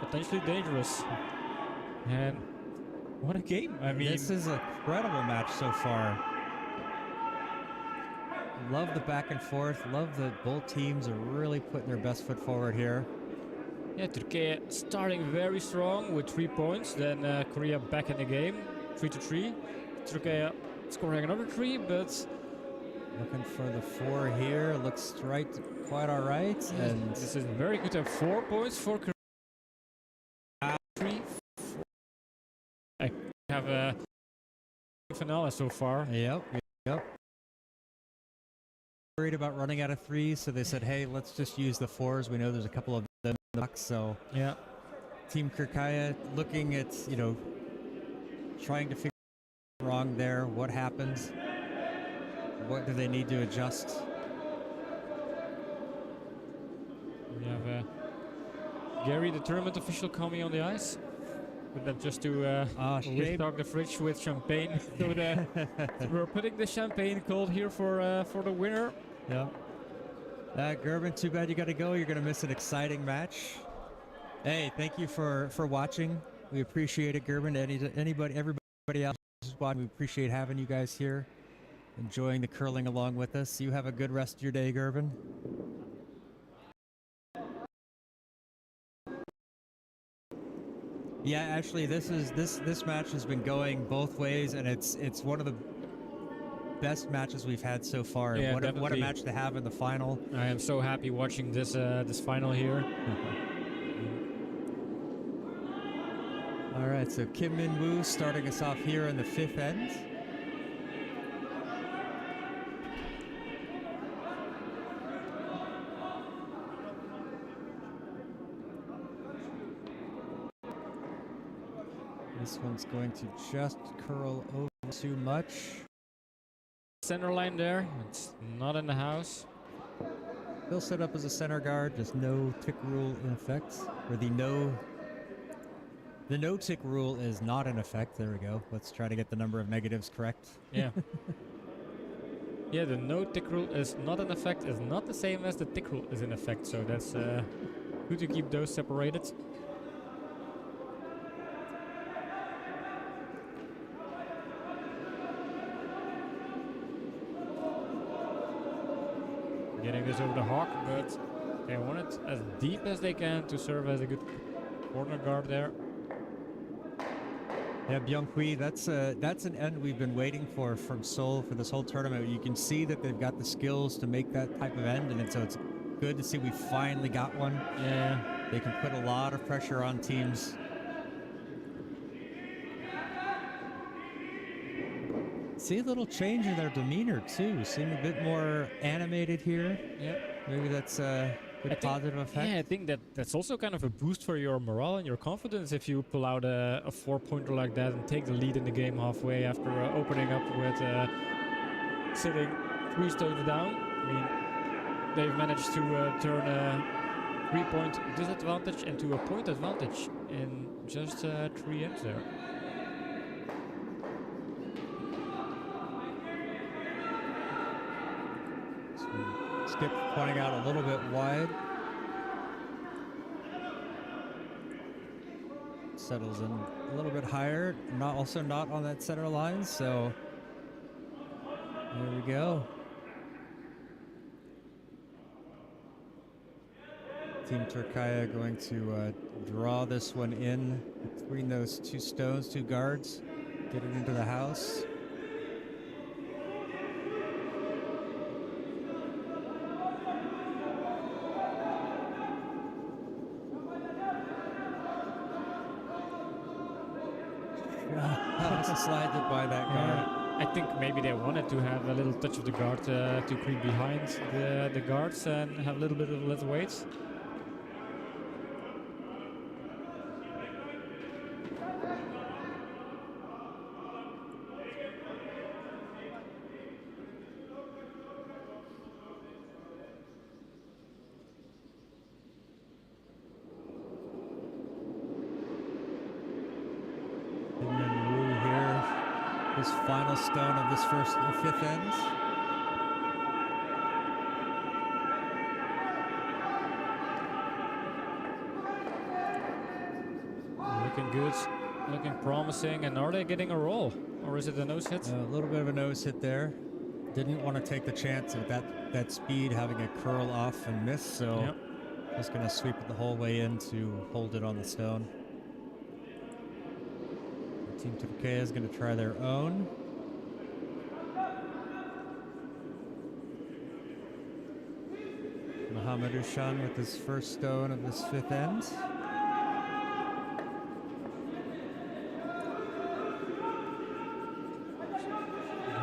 potentially dangerous. And what a game. I mean, this is a incredible match so far. Love the back and forth. Love that both teams are really putting their best foot forward here. yeah, Turkey starting very strong with 3 points. Then Korea back in the game, 3-3. Turkey scoring another 3, but Looking for the 4 here. Looks quite all right. And this is very good at 4 points for Korea. 3, 4. I have a finale so far. Yep. Worried about running out of 3s, so they said, hey, let's just use the 4s. We know there's a couple of them in the box, so Yeah. Team Kirkaya looking at, trying to figure out what's wrong there. What happens? What do they need to adjust? We have Gary, the tournament official, coming on the ice. But then just to Shame. restock the fridge with champagne. So we're putting the champagne cold here for the winner. Yeah. Gerben, too bad you got to go. You're going to miss an exciting match. Hey, thank you for watching. We appreciate it, Gerben. Everybody else who's watching, we appreciate having you guys here, enjoying the curling along with us. You have a good rest of your day, Gerben. Yeah, actually, this match has been going both ways, and it's one of the best matches we've had so far. Yeah, What a match to have in the final. I am so happy watching this this final here. All right, so Kim Min Woo starting us off here in the 5th end. This one's going to just curl over too much. Center line there, it's not in the house. Still set up as a center guard, just no tick rule in effect. Or the no tick rule is not in effect. There we go. Let's try to get the number of negatives correct. Yeah. Yeah, the no tick rule is not in effect is not the same as the tick rule is in effect. So that's good to keep those separated. Getting this over the hawk, but they want it as deep as they can to serve as a good corner guard there. Yeah, Byung-Hui, that's an end we've been waiting for from Seoul for this whole tournament. You can see that they've got the skills to make that type of end, and so it's good to see we finally got one. Yeah. They can put a lot of pressure on teams. See a little change in their demeanor too. Seem a bit more animated here. Yeah. Maybe that's a good positive effect. Yeah, I think that's also kind of a boost for your morale and your confidence if you pull out a 4-pointer like that and take the lead in the game halfway after opening up with sitting 3 stones down. I mean, they've managed to turn a 3-point disadvantage into a point advantage in just 3 ends there. Skip pointing out a little bit wide. Settles in a little bit higher. Also not on that center line, so there we go. Team Turkaya going to draw this one in between those 2 stones, 2 guards, get it into the house. Slide it by that guard. I think maybe they wanted to have a little touch of the guard to creep behind the guards and have a little bit of less weight. And then Wu here, his final stone of this fifth end. Looking good, looking promising. And are they getting a roll? Or is it a nose hit? A little bit of a nose hit there. Didn't want to take the chance of that speed having a curl off and miss, so Yep. just going to sweep it the whole way in to hold it on the stone. Team Turkey is going to try their own. Mohamed Ushan with his first stone of this fifth end.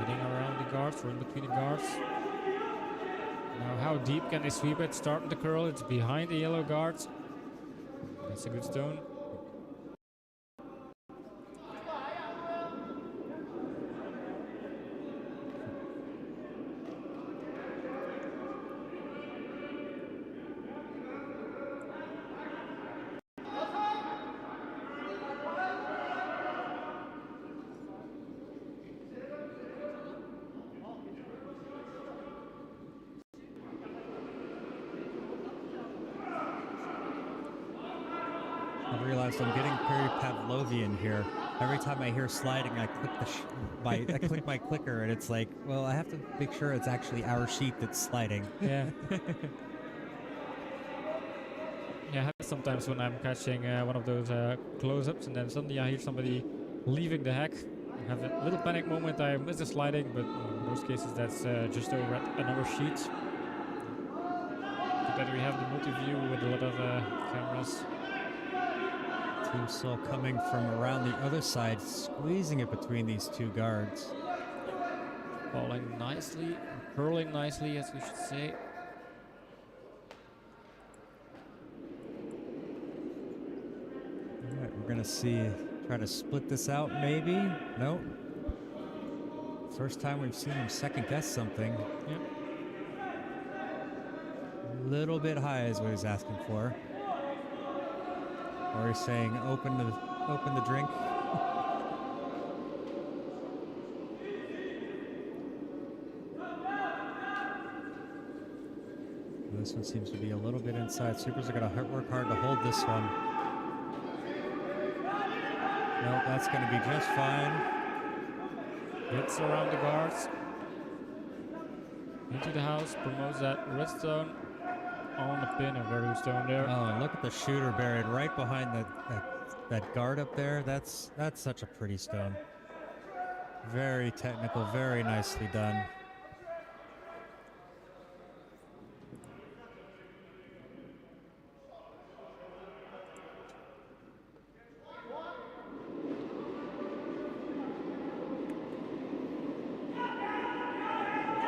Getting around the guards, or in between the guards. Now, how deep can they sweep it? Starting the curl, it's behind the yellow guards. That's a good stone. I realized I'm getting very Pavlovian here. Every time I hear sliding, I click I click my clicker, and it's like, well, I have to make sure it's actually our sheet that's sliding. Yeah. Yeah, sometimes when I'm catching one of those close-ups and then suddenly I hear somebody leaving the hack, I have a little panic moment, I miss the sliding, but in most cases that's just over at another sheet. Good that we have the multi-view with a lot of cameras. Team Soul coming from around the other side, squeezing it between these two guards. Falling nicely, curling nicely, as we should say. All right, we're gonna try to split this out maybe. Nope. First time we've seen him second guess something. Yep. A little bit high is what he's asking for. Or he's saying open the drink. This one seems to be a little bit inside. Supers are going to work hard to hold this one. Nope, that's going to be just fine. Hits around the guards. Into the house, promotes that redstone on the pin, a very good stone there. Oh, and look at the shooter buried right behind that guard up there. That's such a pretty stone. Very technical, very nicely done.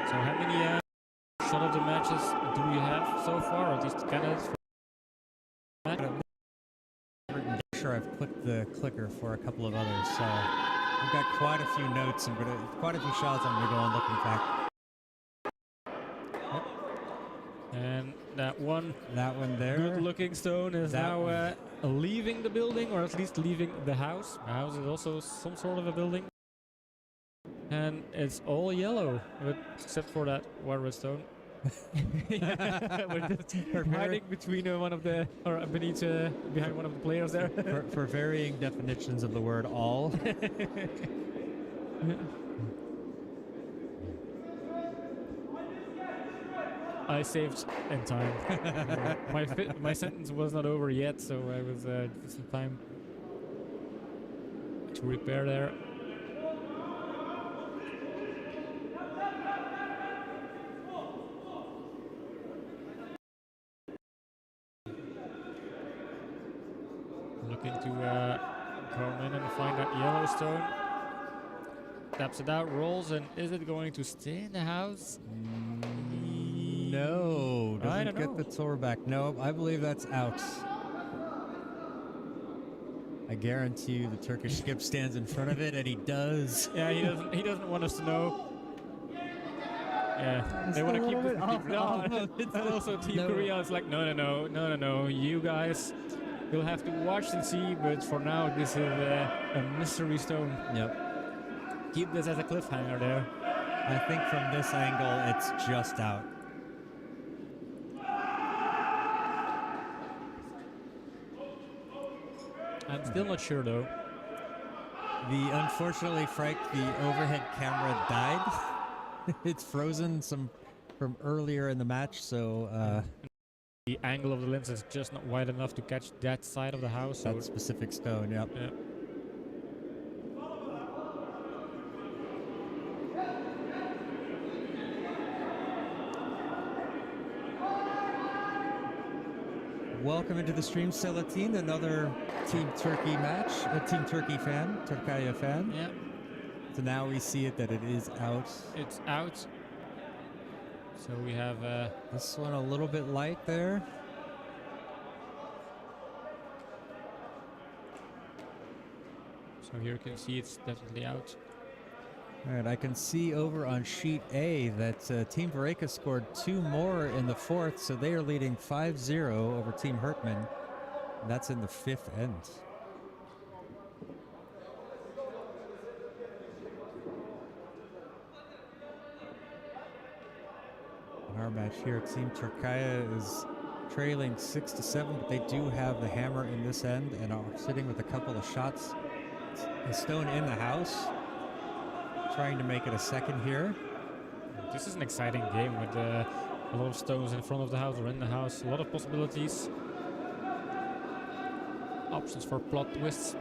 So how many shot of the matches do we have so far, or at least candidates? I'm sure I've clicked the clicker for a couple of others, so I've got quite a few notes and quite a few shots I'm going to go on looking back. Yep. And that one there. good-looking stone is That now leaving the building, or at least leaving the house. The house is also some sort of a building. And it's all yellow, except for that one redstone. We're hiding between one of the, or beneath, behind one of the players there. for varying definitions of the word all. I saved in time. My sentence was not over yet, so I was just in time to repair there. Looking to Come in and find that Yellowstone. Taps it out, rolls, and is it going to stay in the house? No, I doesn't don't get know. the tour back. No, I believe that's out. I guarantee you the Turkish skip stands in front of it, and he does. Yeah, he doesn't want us to know. Yeah, they want to keep this secret. No, and also Team Korea is like, no. You guys will have to watch and see, but for now, this is a mystery stone. Yep. Keep this as a cliffhanger there. I think from this angle, it's just out. I'm still not sure though. Unfortunately, Frank, the overhead camera died. It's frozen from earlier in the match, so The angle of the lens is just not wide enough to catch that side of the house. that specific stone. Yep. Yeah. Welcome into the stream, Selatin, another Team Turkey match, a Team Turkey fan, Turkaya fan. Yeah. So now we see it that it is out. It's out. So we have This one a little bit light there. so here you can see it's definitely out. All right, I can see over on sheet A that Team Vareka scored 2 more in the 4th, so they are leading 5-0 over Team Hertman. And that's in the 5th end. In our match here, Team Turkaya is trailing 6-7, but they do have the hammer in this end and are sitting with a couple of shots. A stone in the house. Trying to make it a second here. This is an exciting game with a lot of stones in front of the house or in the house. A lot of possibilities. Options for plot twists.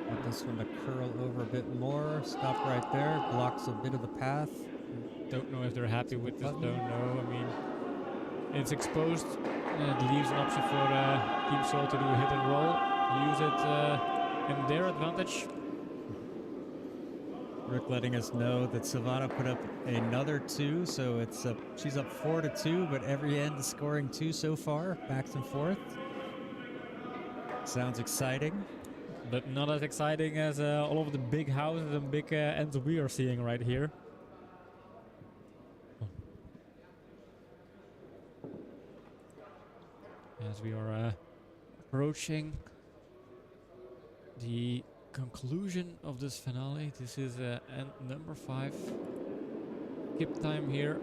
Want this one to curl over a bit more. Stop right there. Blocks a bit of the path. Don't know if they're happy with this stone. No, I mean, it's exposed. It leaves an option for Team Soul to do a hit and roll. Use it in their advantage. Rick letting us know that Savannah put up another 2, so it's she's up 4-2, but every end is scoring 2 so far, back and forth. Sounds exciting. But not as exciting as all of the big houses and big ends we are seeing right here. As we are approaching the conclusion of this finale. This is end number 5. Skip time here.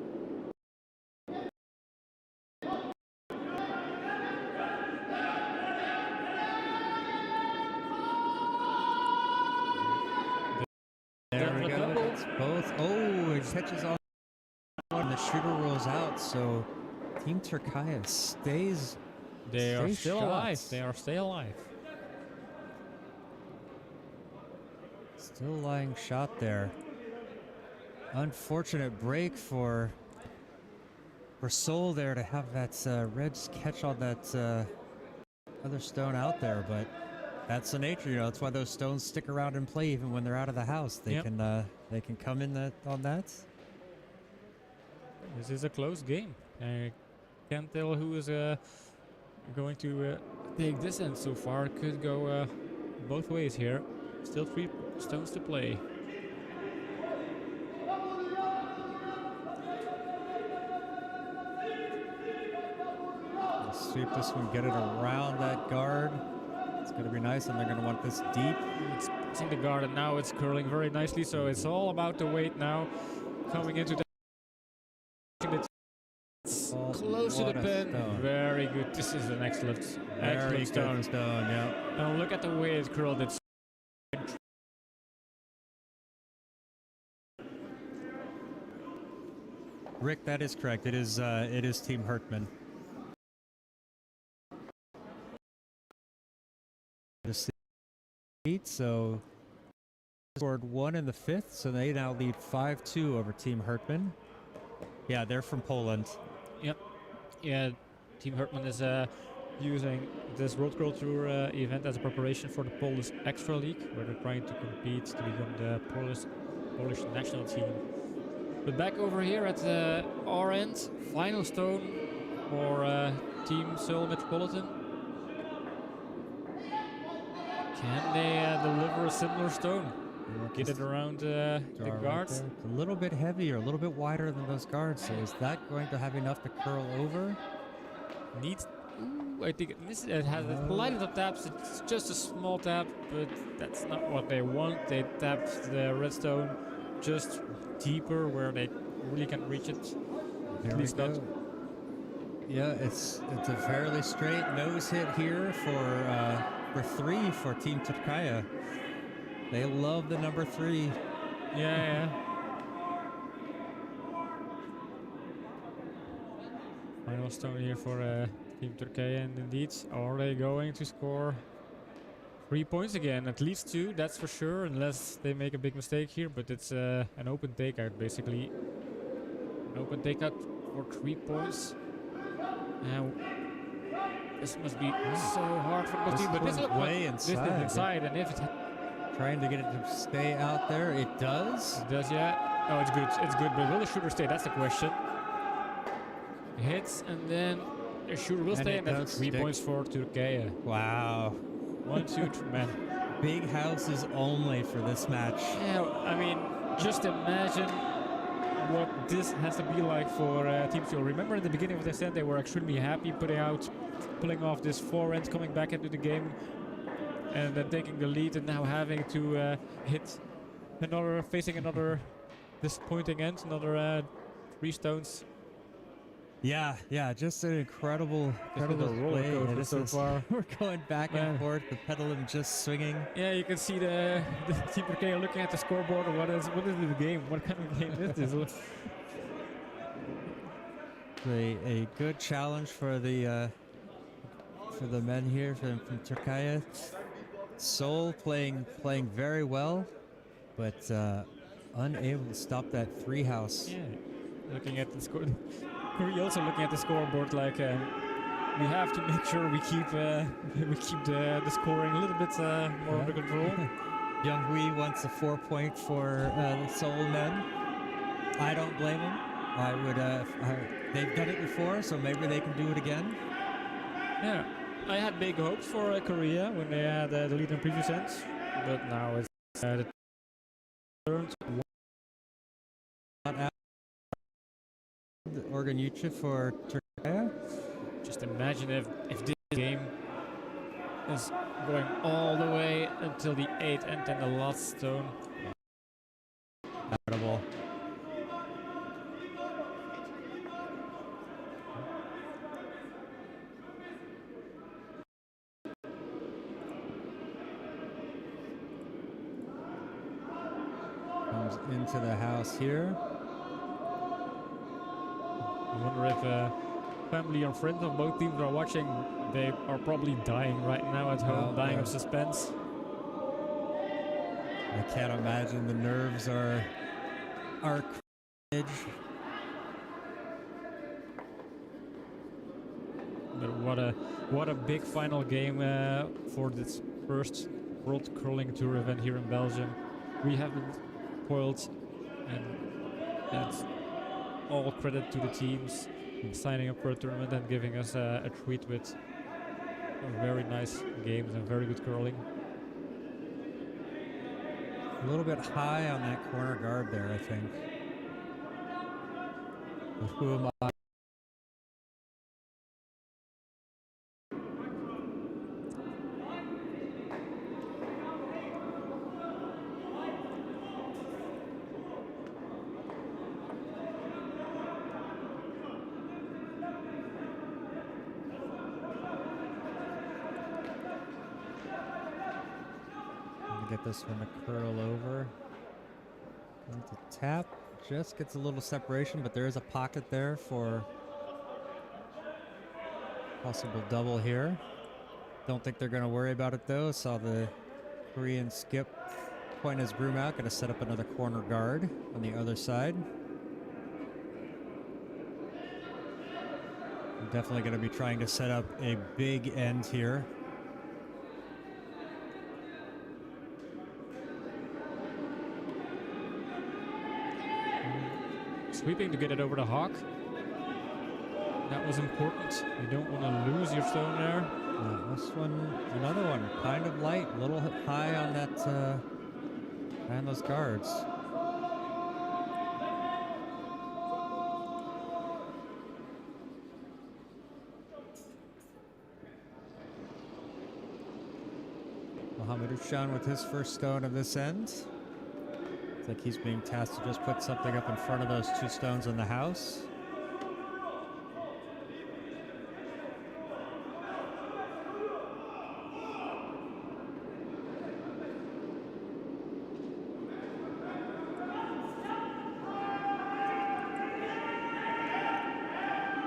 There we go. It's both. Oh, it catches off and the shooter rolls out. So Team Turkaya stays. They are still alive. shots. They are still alive. Still lying shot there. Unfortunate break for Soul there to have that Reds catch on that other stone out there, but that's the nature, you know. That's why those stones stick around and play even when they're out of the house. They can come in on that. This is a close game. I can't tell who is going to take this end so far. It could go both ways here. Still 3 stones to play. Sweep this one, get it around that guard. It's going to be nice, and they're going to want this deep. It's in the guard, and now it's curling very nicely. So it's all about the weight now. Coming into the close to the pin. Stone. Very good. This is an excellent Very stone. good stone, yeah. Now look at the way it curled. It's Rick, that is correct. It is Team Hertman. So scored 1 in the 5th, so they now lead 5-2 over Team Hertman. Yeah, they're from Poland. Yep. Yeah, Team Hertman is using this World Girl Tour event as a preparation for the Polish Extra League, where they're trying to compete to become the Polish national team. But back over here at our end, final stone for Team Seoul Metropolitan. Can they deliver a similar stone? Get it around the guards. Right, it's a little bit heavier, a little bit wider than those guards. So is that going to have enough to curl over? Needs. Ooh, I think it has a light of taps. It's just a small tap, but that's not what they want. They tapped the redstone just deeper where they really can't reach it. There At least we not. go. Yeah, it's a fairly straight nose hit here for 3 for Team Turkaya. They love the number 3. Yeah. Final stone here for Team Turkey, and indeed, are they going to score 3 points again? At least 2, that's for sure, unless they make a big mistake here, but it's an open takeout basically. An open takeout for 3 points. Now, this must be so hard for the team, but this is inside, and if it trying to get it to stay out there, it does. It does, yeah. Oh, it's good, but will the shooter stay? That's the question. Hits, and then the shooter will stay, and that's 3 points for Turkey. Wow. 1, 2, 3, man. Big houses only for this match. Yeah, I mean, just imagine what this has to be like for Team Seoul. Remember in the beginning of the set, they were extremely happy pulling off this forehand, coming back into the game, and then taking the lead, and now having to facing another disappointing end, another 3 stones. Yeah, just an incredible roller play. coaster so far. We're going back and forth, the pendulum just swinging. Yeah, you can see the Team Turkey looking at the scoreboard. What is the game? What kind of game is this? A good challenge for the men here from Turkey. Seoul playing very well, but unable to stop that 3 house. Yeah, looking at the score. We're also looking at the scoreboard like we have to make sure we keep the scoring a little bit more under control. Young-Hui wants a 4-point for the Seoul men. I don't blame him. I would. They've done it before, so maybe they can do it again. Yeah, I had big hopes for Korea when they had the lead in previous ends, but now it's the turns. Organucha for Turkey. Just imagine if this game is going all the way until the 8th and then the last stone. Incredible. Comes into the house here. I wonder if family and friends of both teams are watching. They are probably dying right now at home, dying of suspense. I can't imagine the nerves are carnage. But what a big final game for this first World Curling Tour event here in Belgium. We haven't spoiled, and it's all credit to the teams signing up for a tournament and giving us a treat with very nice games and very good curling. A little bit high on that corner guard there, I think. But who am I? Get this one to curl over. Going to tap. Just gets a little separation, but there is a pocket there for possible double here. Don't think they're going to worry about it though. Saw the Korean skip point his broom out. Going to set up another corner guard on the other side. Definitely going to be trying to set up a big end here. Sweeping to get it over the hawk. That was important. You don't want to lose your stone there. This one, another one, kind of light, a little high on that, and those guards. Mohammed with his first stone of this end. It's like he's being tasked to just put something up in front of those 2 stones on the house.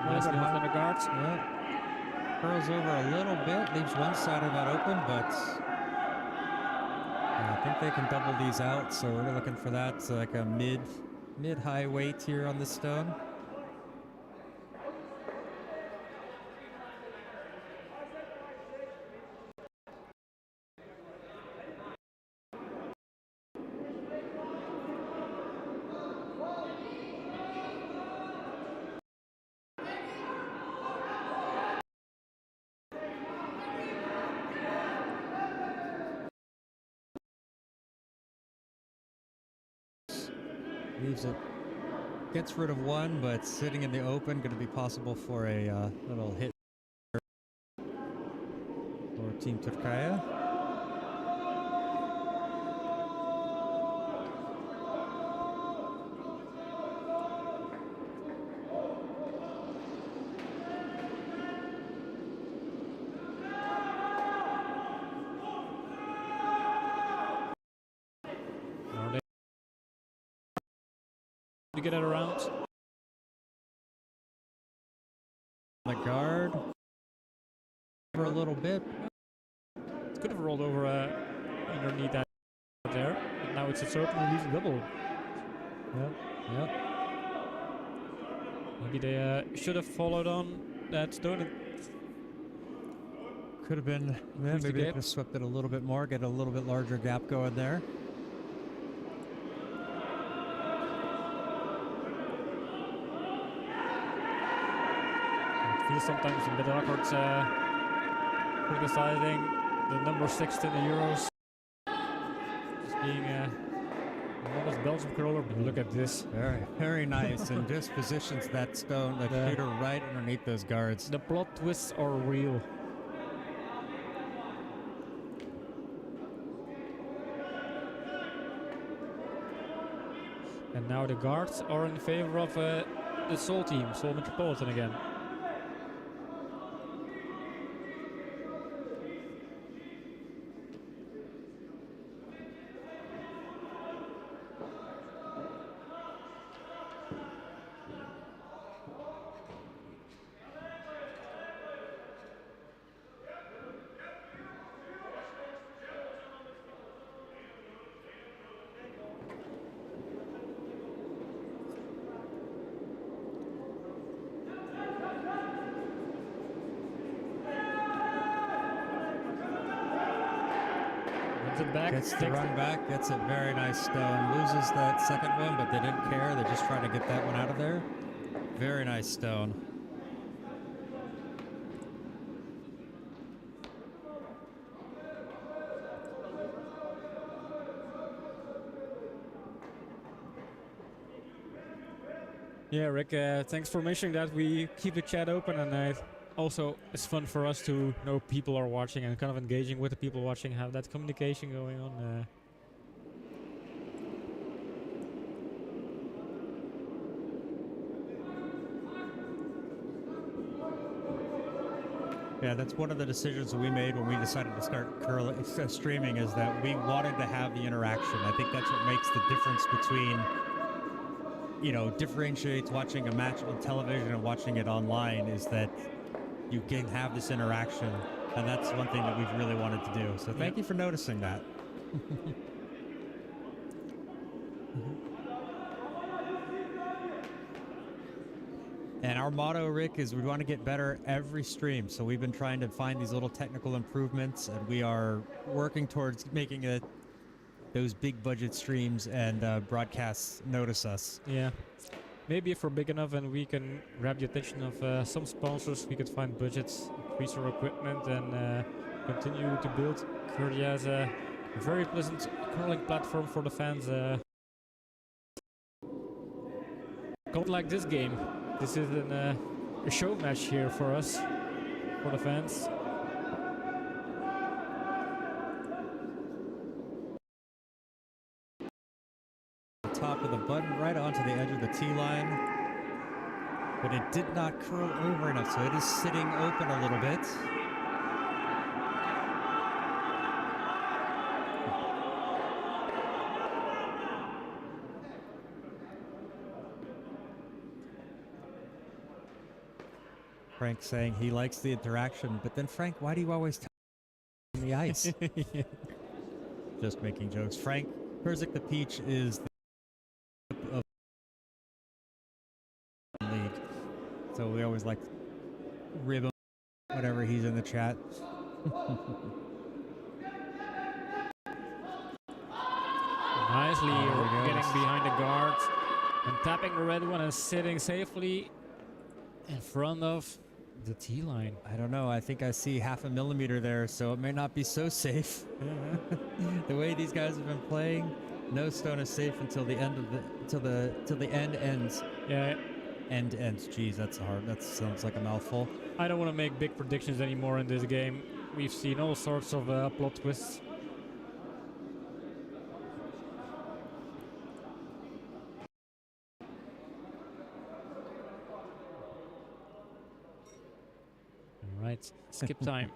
Nicely off on the guards. Yeah. Curls over a little bit, leaves one side of that open, but I think they can double these out, so we're looking for that, so like a mid-high weight here on this stone. Leaves it, gets rid of one, but sitting in the open, going to be possible for a little hit for Team Turkaya. To get it around. The guard for a little bit. It could have rolled over underneath that there. But now it's open and leaves a double. Yep. Maybe they should have followed on that stone. Could have been, yeah, maybe they could have swept it a little bit more, get a little bit larger gap going there. Sometimes a bit awkward criticizing the number 6 to the Euros. Just being a modest Belgian curler, but look at this. Very nice, and just positions that stone, that shooter right underneath those guards. The plot twists are real. And now the guards are in favor of the Seoul team, Seoul Metropolitan again. Back, gets the run back, gets it, very nice stone. Loses that second one, but they didn't care. They're just trying to get that one out of there. Very nice stone. Yeah, Rick, thanks for mentioning that. We keep the chat open, and also it's fun for us to know people are watching and kind of engaging with the people watching, have that communication going on. Yeah, that's one of the decisions that we made when we decided to start streaming, is that we wanted to have the interaction. I think that's what makes the difference between, you know, differentiates watching a match on television and watching it online, is that you can have this interaction, and that's one thing that we've really wanted to do. So thank you for noticing that. And our motto, Rick, is we want to get better every stream. So we've been trying to find these little technical improvements, and we are working towards making it those big budget streams and broadcasts notice us. Yeah. Maybe if we're big enough and we can grab the attention of some sponsors, we could find budgets, increase our equipment, and continue to build Korea as a very pleasant curling platform for the fans. Not like this game. This is a show match here for us, for the fans. Top of the button right onto the edge of the tee line, but it did not curl over enough, so it is sitting open a little bit. Frank saying he likes the interaction, but then Frank, why do you always tell on the ice? Yeah. Just making jokes. Frank Perzik the Peach is the of league, so we always like rib him whenever he's in the chat. Nicely getting behind the guard and tapping the red one and sitting safely in front of the tee line. I don't know. I think I see 0.5 millimeter there, so it may not be so safe. The way these guys have been playing, no stone is safe until the end of till the end ends. Yeah. End ends. Jeez, that's hard. That sounds like a mouthful. I don't want to make big predictions anymore in this game. We've seen all sorts of plot twists. All right, skip time.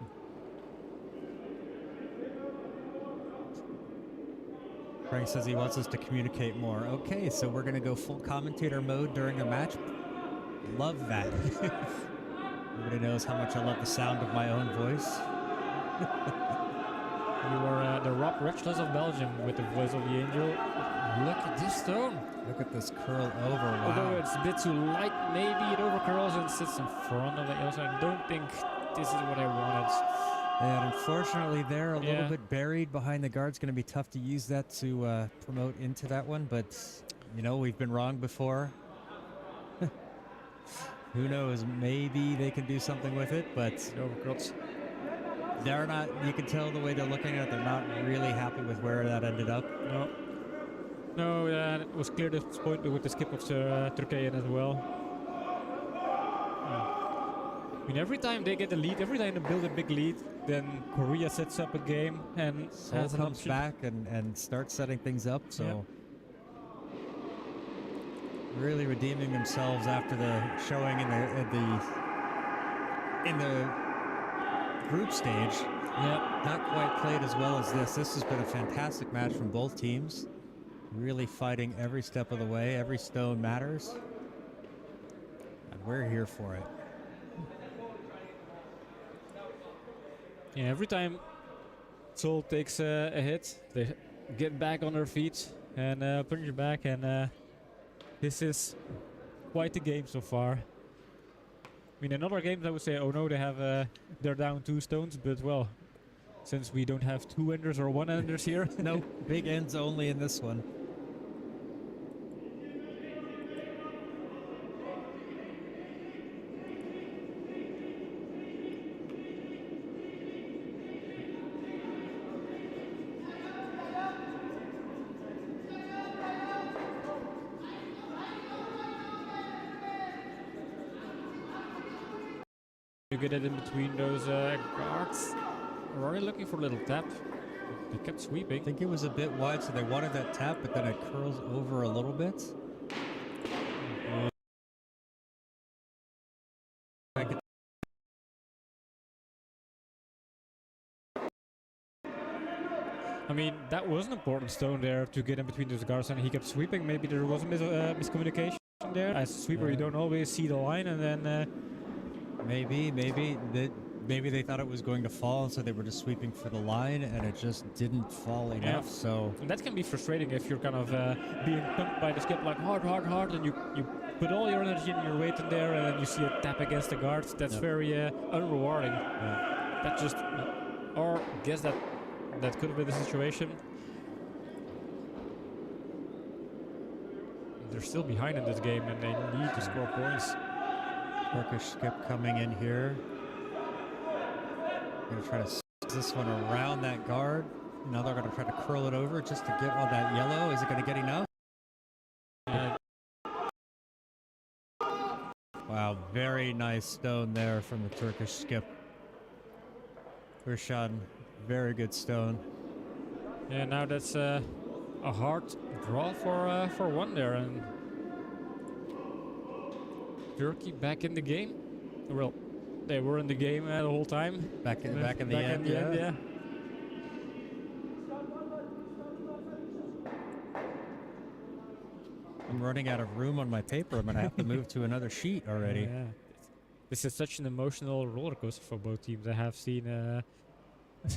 Frank says he wants us to communicate more. Okay, so we're going to go full commentator mode during the match. Love that. Everybody knows how much I love the sound of my own voice. You are the Rob Richless of Belgium with the voice of the angel. Look at this stone. Look at this curl over. Wow. Although it's a bit too light, maybe it overcurls and sits in front of the other. I don't think this is what I wanted. And unfortunately, they're a little bit buried behind the guard. It's going to be tough to use that to promote into that one, but you know, we've been wrong before. Who knows? Maybe they can do something with it, but they're not. You can tell the way they're looking at it. They're not really happy with where that ended up. No, it was clear at this point with the skip of Turkey as well. I mean, every time they get a lead, every time they build a big lead, then Korea sets up a game and Seoul comes back and starts setting things up. So really redeeming themselves after the showing in the group stage. Not quite played as well as this. This has been a fantastic match from both teams. Really fighting every step of the way. Every stone matters. And we're here for it. Yeah, every time Seoul takes a hit, they get back on their feet and punch back, and this is quite a game so far. I mean, in other games I would say, oh no, they're down 2 stones, but well, since we don't have 2 enders or 1 enders here. No, big ends only in this one. You get it in between those guards. We're already looking for a little tap. They kept sweeping. I think it was a bit wide, so they wanted that tap, but then it curls over a little bit. I mean, that was an important stone there to get in between those guards, and he kept sweeping. Maybe there was a miscommunication there. As a sweeper, you don't always see the line, and then maybe they thought it was going to fall, and so they were just sweeping for the line, and it just didn't fall enough. So and that can be frustrating if you're kind of being pumped by the skip like hard, and you put all your energy and your weight in there, and then you see a tap against the guards. That's very unrewarding. That just, or I guess that could have been the situation. They're still behind in this game, and they need to score points. Turkish skip coming in here. Gonna try to this one around that guard. Now they're gonna try to curl it over just to get on that yellow. Is it gonna get enough? Wow, very nice stone there from the Turkish skip. Rishon, very good stone. Yeah, now that's a hard draw for one there, and Turkey back in the game. Well, they were in the game the whole time. Back in the end, yeah. I'm running out of room on my paper. I'm gonna have to move to another sheet already. Yeah. This is such an emotional roller coaster for both teams. I have seen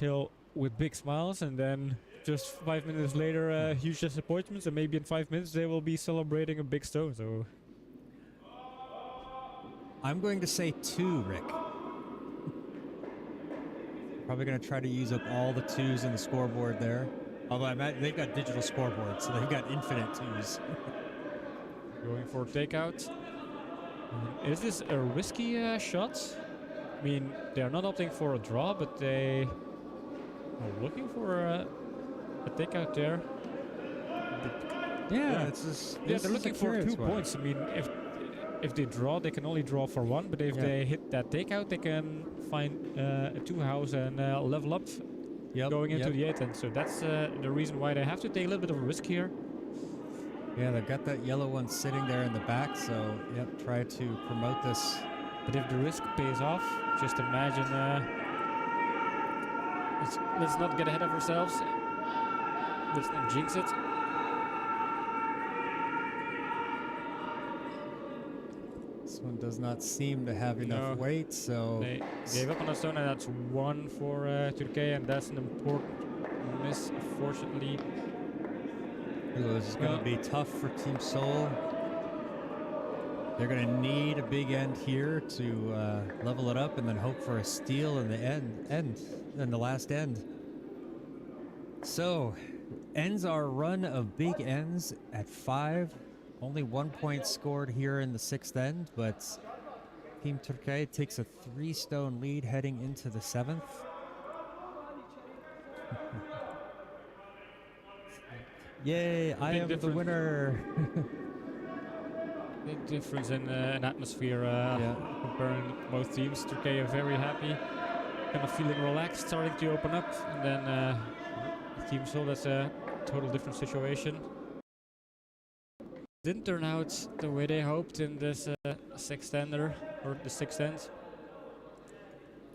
Hill with big smiles, and then just 5 minutes later, huge disappointments, and maybe in 5 minutes they will be celebrating a big stone. So I'm going to say 2, Rick. Probably going to try to use up all the 2s in the scoreboard there. Although they've got digital scoreboards, so they've got infinite 2s. Going for takeout. Is this a risky shot? I mean, they're not opting for a draw, but they are looking for a takeout there. Yeah, it's just, they're looking for 2 points. I mean, if they draw, they can only draw for 1, but if they hit that takeout, they can find a 2 house and level up going into the 8th end. So that's the reason why they have to take a little bit of a risk here. Yeah, they've got that yellow one sitting there in the back, so try to promote this. But if the risk pays off, just imagine, let's not get ahead of ourselves. Let's not jinx it. This one does not seem to have enough weight, so... They gave up on the stone, and that's 1 for Turkey, and that's an important miss, unfortunately. This is going to be tough for Team Seoul. They're going to need a big end here to level it up, and then hope for a steal in the last end. So, ends our run of big ends at 5. Only 1 point scored here in the 6th end, but Team Turkey takes a 3-stone lead heading into the 7th. Yay, I am the winner. Big difference in atmosphere comparing both teams. Turkey are very happy, kind of feeling relaxed, starting to open up, and then Team Seoul, that's a total different situation. Didn't turn out the way they hoped in this 6th-ender, or the 6th end.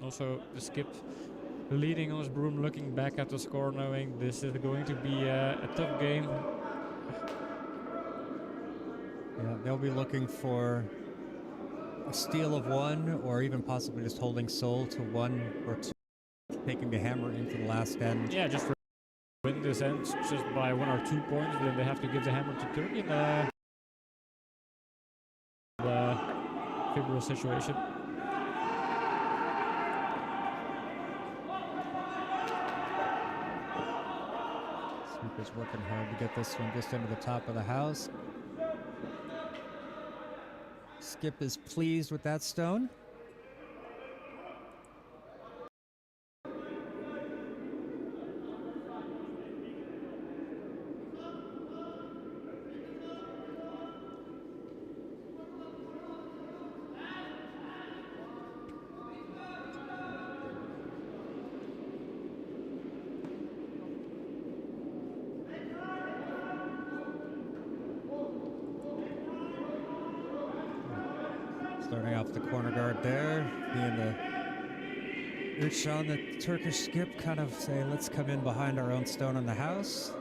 Also the skip leading on his broom, looking back at the score, knowing this is going to be a tough game. Yeah, they'll be looking for a steal of 1, or even possibly just holding Seoul to 1 or 2, taking the hammer into the last end. Yeah, just win this end just by 1 or 2 points, then they have to give the hammer to Turkey in the favorable situation. Sweeper's working hard to get this one just into the top of the house. Skip is pleased with that stone. Starting off the corner guard there, being the Uçan, the Turkish skip, kind of say, let's come in behind our own stone in the house.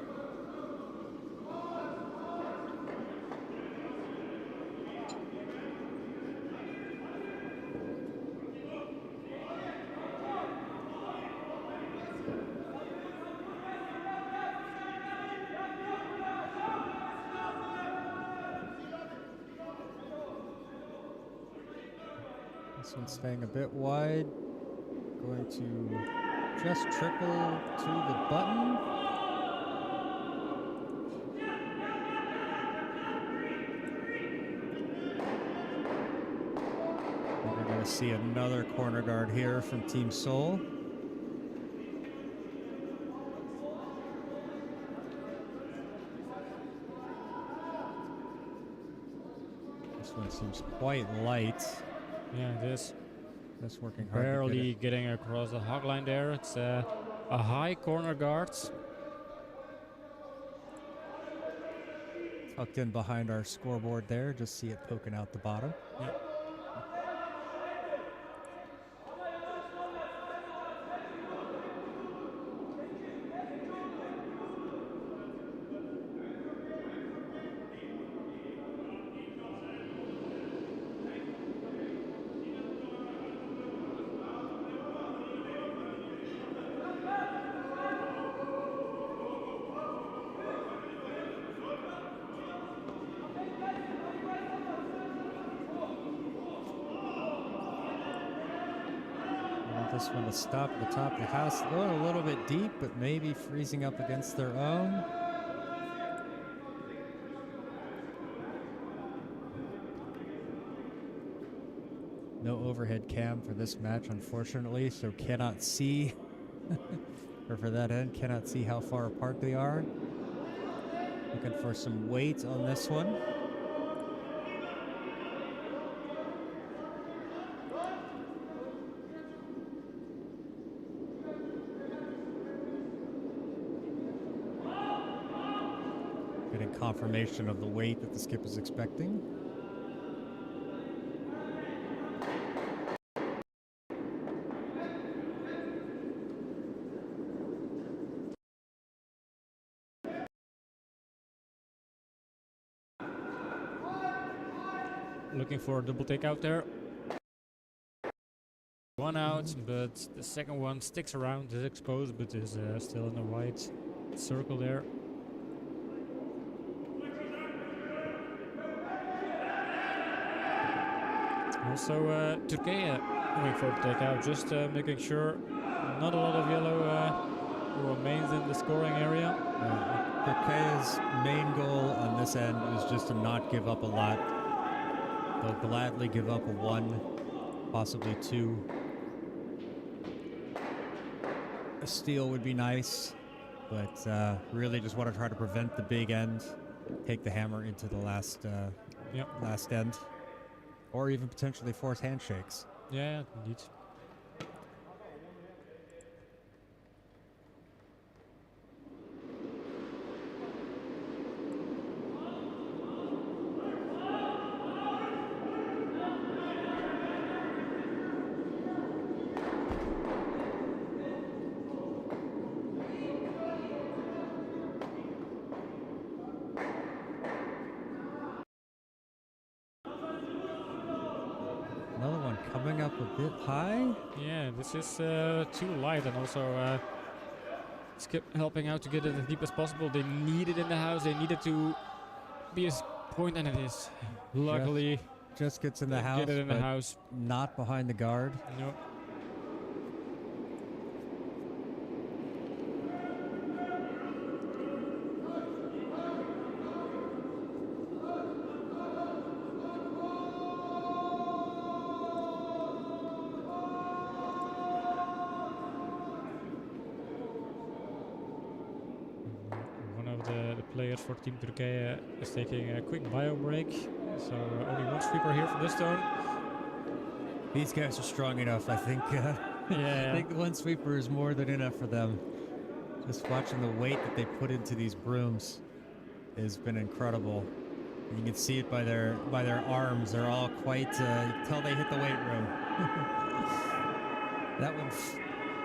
This one's staying a bit wide. Going to just trickle to the button. And we're going to see another corner guard here from Team Seoul. This one seems quite light. Yeah, it is. Just working hard. Barely getting across the hog line there. It's a high corner guard. Tucked in behind our scoreboard there. Just see it poking out the bottom. Yeah. This one to stop at the top of the house. Going a little bit deep, but maybe freezing up against their own. No overhead cam for this match, unfortunately, so cannot see, or for that end, cannot see how far apart they are. Looking for some weight on this one. Getting confirmation of the weight that the skip is expecting. Looking for a double take out there. One out, but the second one sticks around, is exposed, but is still in the white circle there. Also, Turkey going for a takeout, just making sure not a lot of yellow remains in the scoring area. Turkey's main goal on this end is just to not give up a lot. They'll gladly give up a 1, possibly 2. A steal would be nice, but really just want to try to prevent the big end, take the hammer into the last end. Or even potentially force handshakes. Yeah, indeed. Another one coming up a bit high. Yeah, this is too light, and also Skip helping out to get it as deep as possible. They need it in the house. They need it to be a point, and it is. Luckily, just gets in the house. Get it in the house. Not behind the guard. Nope. Players for Team Turkey is taking a quick bio break, so only one sweeper here for this turn. These guys are strong enough, I think. Yeah. I think the one sweeper is more than enough for them. Just watching the weight that they put into these brooms has been incredible. And you can see it by their arms. They're all quite. You can tell they hit the weight room. That one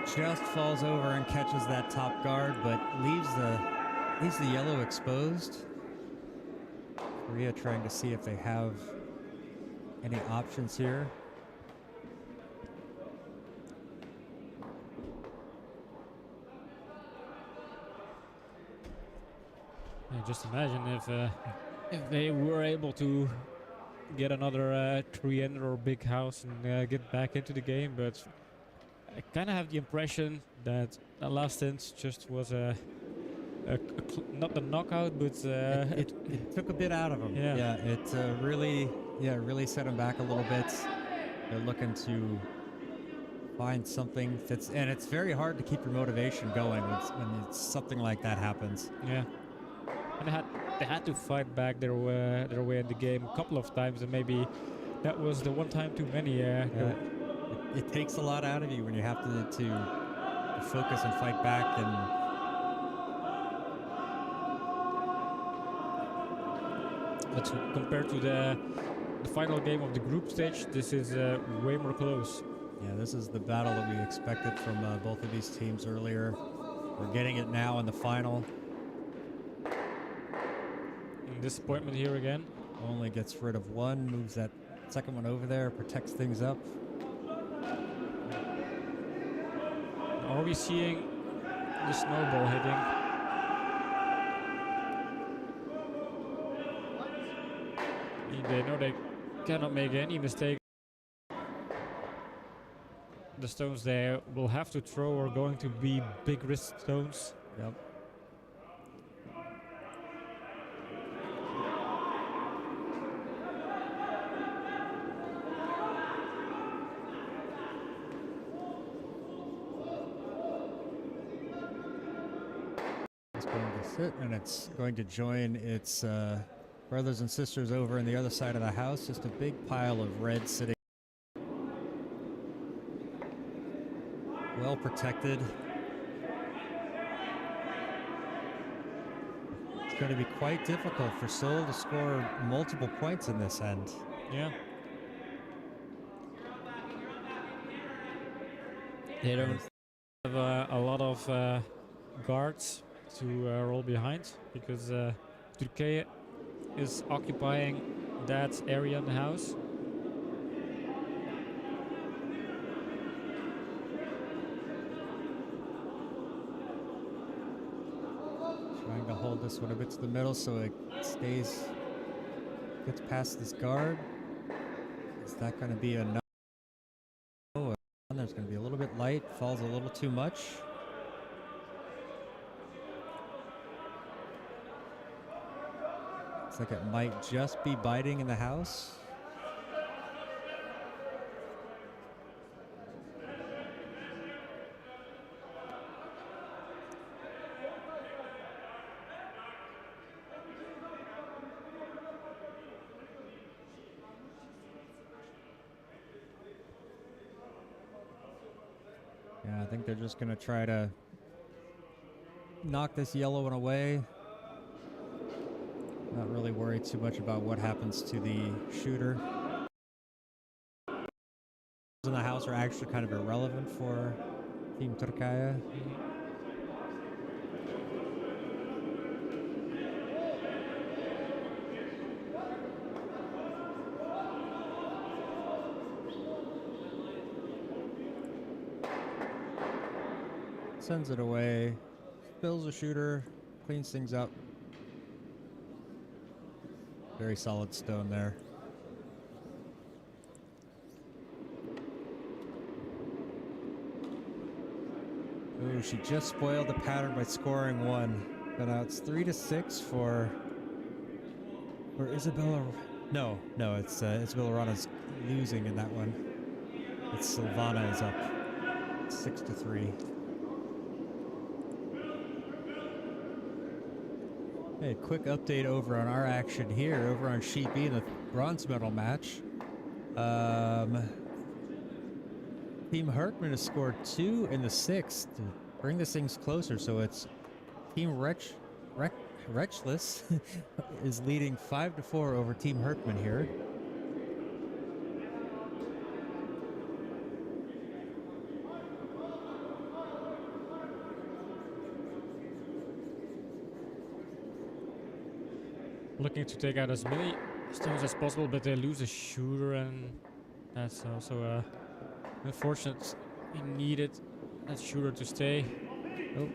just falls over and catches that top guard, but leaves the yellow exposed. Korea trying to see if they have any options here. Yeah, just imagine if they were able to get another 300 or big house and get back into the game. But I kind of have the impression that the last stint just was not a knockout, but it took a bit out of them. Yeah. It really set them back a little bit. They're looking to find something that's, and it's very hard to keep your motivation going when it's something like that happens. Yeah, and they had to fight back their way in the game a couple of times, and maybe that was the one time too many. It takes a lot out of you when you have to focus and fight back. And but compared to the final game of the group stage, this is way more close. yeah, this is the battle that we expected from both of these teams earlier. We're getting it now in the final. And disappointment here again. Only gets rid of one, moves that second one over there, protects things up. Are we seeing the snowball hitting? They know they cannot make any mistake. The stones they will have to throw are going to be big risk stones. Yep. It's going to sit, and it's going to join its brothers and sisters over on the other side of the house. Just a big pile of red sitting. Well protected. It's going to be quite difficult for Seoul to score multiple points in this end. Yeah. They don't have a lot of guards to roll behind because Turkey is occupying that area in the house. Trying to hold this one a bit to the middle so it gets past this guard. Is that going to be enough? Oh, there's going to be a little bit light, falls a little too much. Looks like it might just be biting in the house. Yeah, I think they're just going to try to knock this yellow one away. Not really worried too much about what happens to the shooter. In the house are actually kind of irrelevant for Team Turkaya. Sends it away, spills a shooter, cleans things up. Very solid stone there. Ooh, she just spoiled the pattern by scoring one. But now it's 3-6 for Isabella. No, it's Isabella Rana's losing in that one. It's Silvana is up 6-3. Hey, quick update over on our action here, over on Sheet B in the bronze medal match. Team Herkman has scored 2 in the 6th to bring this things closer, so it's Team Wretchless is leading 5-4 over Team Herkman here. Looking to take out as many stones as possible, but they lose a shooter, and that's also unfortunate. He needed that shooter to stay. Oh.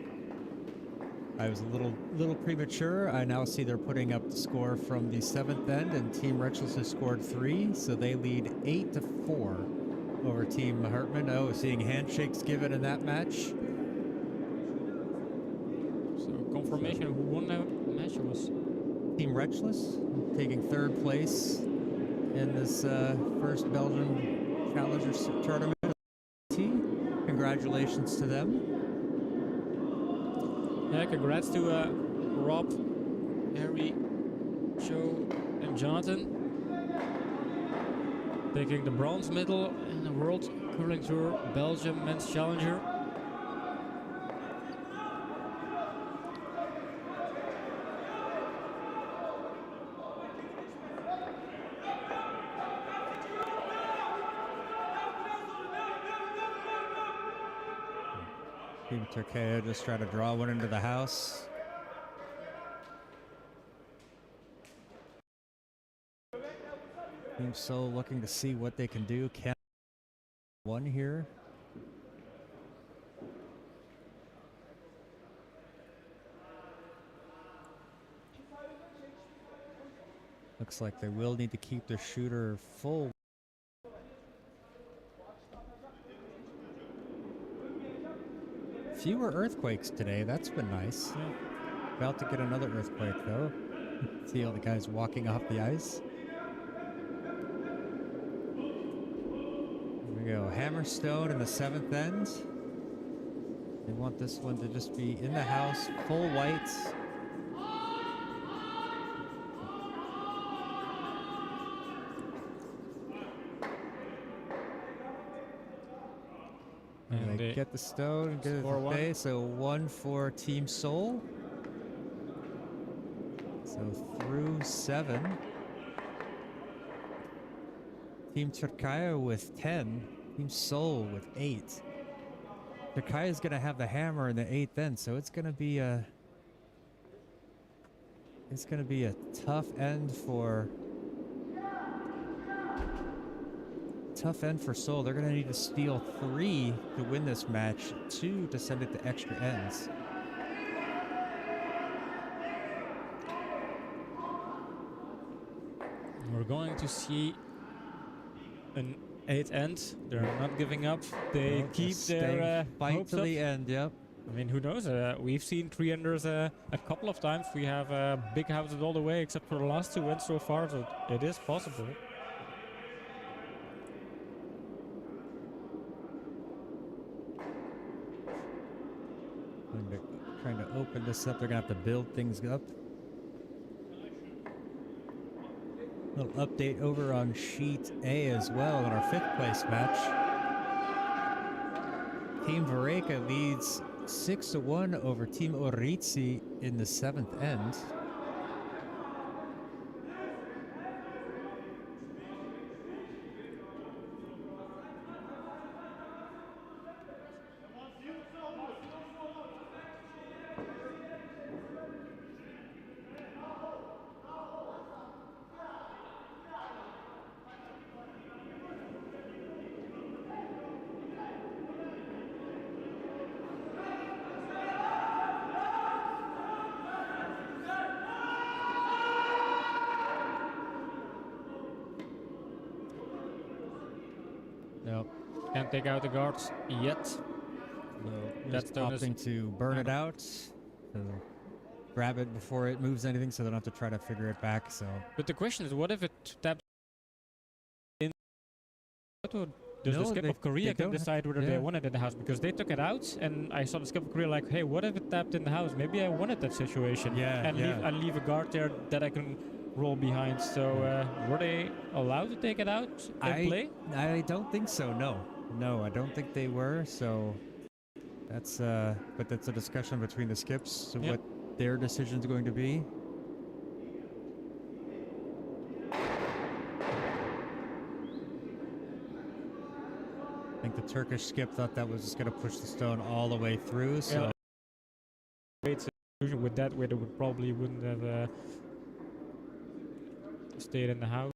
I was a little premature. I now see they're putting up the score from the 7th end, and Team Reckless has scored 3, so they lead 8-4 over Team Hartman. Oh, seeing handshakes given in that match. So confirmation of who won that match was Team Reckless taking 3rd place in this first Belgian Challengers tournament. Congratulations to them. Yeah, congrats to Rob, Harry, Joe, and Jonathan. Taking the bronze medal in the World Curling Tour Belgium Men's Challenger. Team Turkey just trying to draw one into the house. Team Seoul looking to see what they can do. Can one here. Looks like they will need to keep their shooter full. Fewer earthquakes today. That's been nice. Yeah. About to get another earthquake though. See all the guys walking off the ice. Here we go. Hammerstone in the 7th end. They want this one to just be in the house, full white. And they get the stone and get it to stay. So 1 for Team Seoul. So through 7. Team Turkey with 10. Team Seoul with 8. Turkey is going to have the hammer in the 8th end, so it's going to be a tough end for Seoul. They're going to need to steal 3 to win this match, 2 to send it to extra ends. We're going to see an 8th end. They're not giving up. They keep their fight hopes to up. the end. Yep. I mean, who knows? We've seen 3-enders a couple of times. We have big houses all the way, except for the last 2 wins so far, so it is possible. Trying to open this up. They're going to have to build things up. Little update over on Sheet A as well in our 5th place match. Team Vareka leads 6-1 over Team Oritzi in the 7th end. Nope. Can't take out the guards yet. So That's opting to burn it out. So grab it before it moves anything so they don't have to try to figure it back. So, but the question is, what if it taps in? Does the skip of Korea can decide whether they want it in the house? Because they took it out, and I saw the skip of Korea like, hey, what if it tapped in the house? Maybe I wanted that situation. And leave a guard there that I can roll behind. So were they allowed to take it out and play? I don't think so. No, I don't think they were. So that's but that's a discussion between the skips. So what their decision is going to be. I think the Turkish skip thought that was just going to push the stone all the way through. So with that, where they wouldn't have stayed in the house.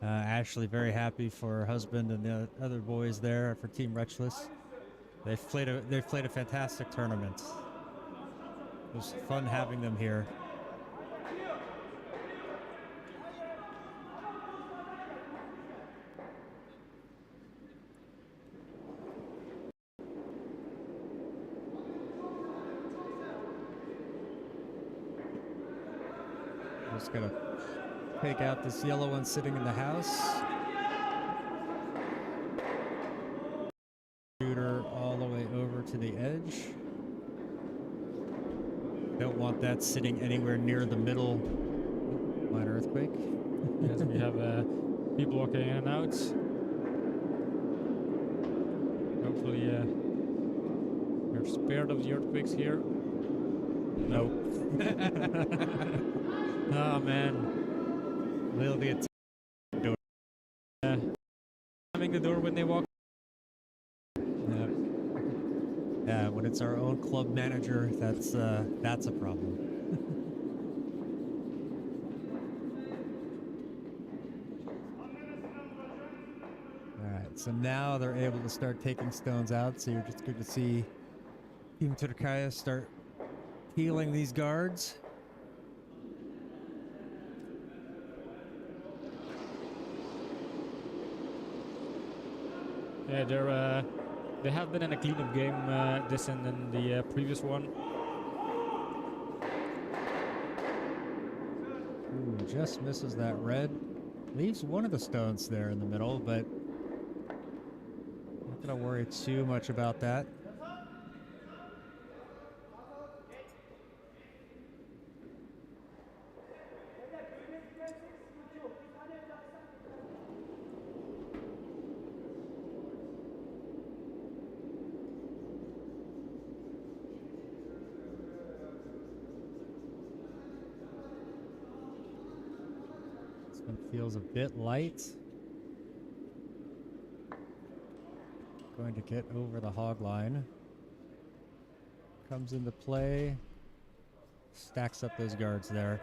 Ashley very happy for her husband and the other boys there for Team Reckless. they've played a fantastic tournament. It was fun having them here. I'm just gonna take out this yellow one sitting in the house. Shooter all the way over to the edge. Don't want that sitting anywhere near the middle. Minor earthquake. Yes, we have people walking in and out. Hopefully, we're spared of the earthquakes here. Nope. Oh man. Will be a door. Slamming the door when they walk. Yeah, when it's our own club manager, that's a problem. All right, so now they're able to start taking stones out. So you're just good to see Team Turkaya start healing these guards. Yeah, they have been in a cleanup game, this and then the previous one. Ooh, just misses that red. Leaves one of the stones there in the middle, but not gonna worry too much about that. Feels a bit light. Going to get over the hog line. Comes into play. Stacks up those guards there.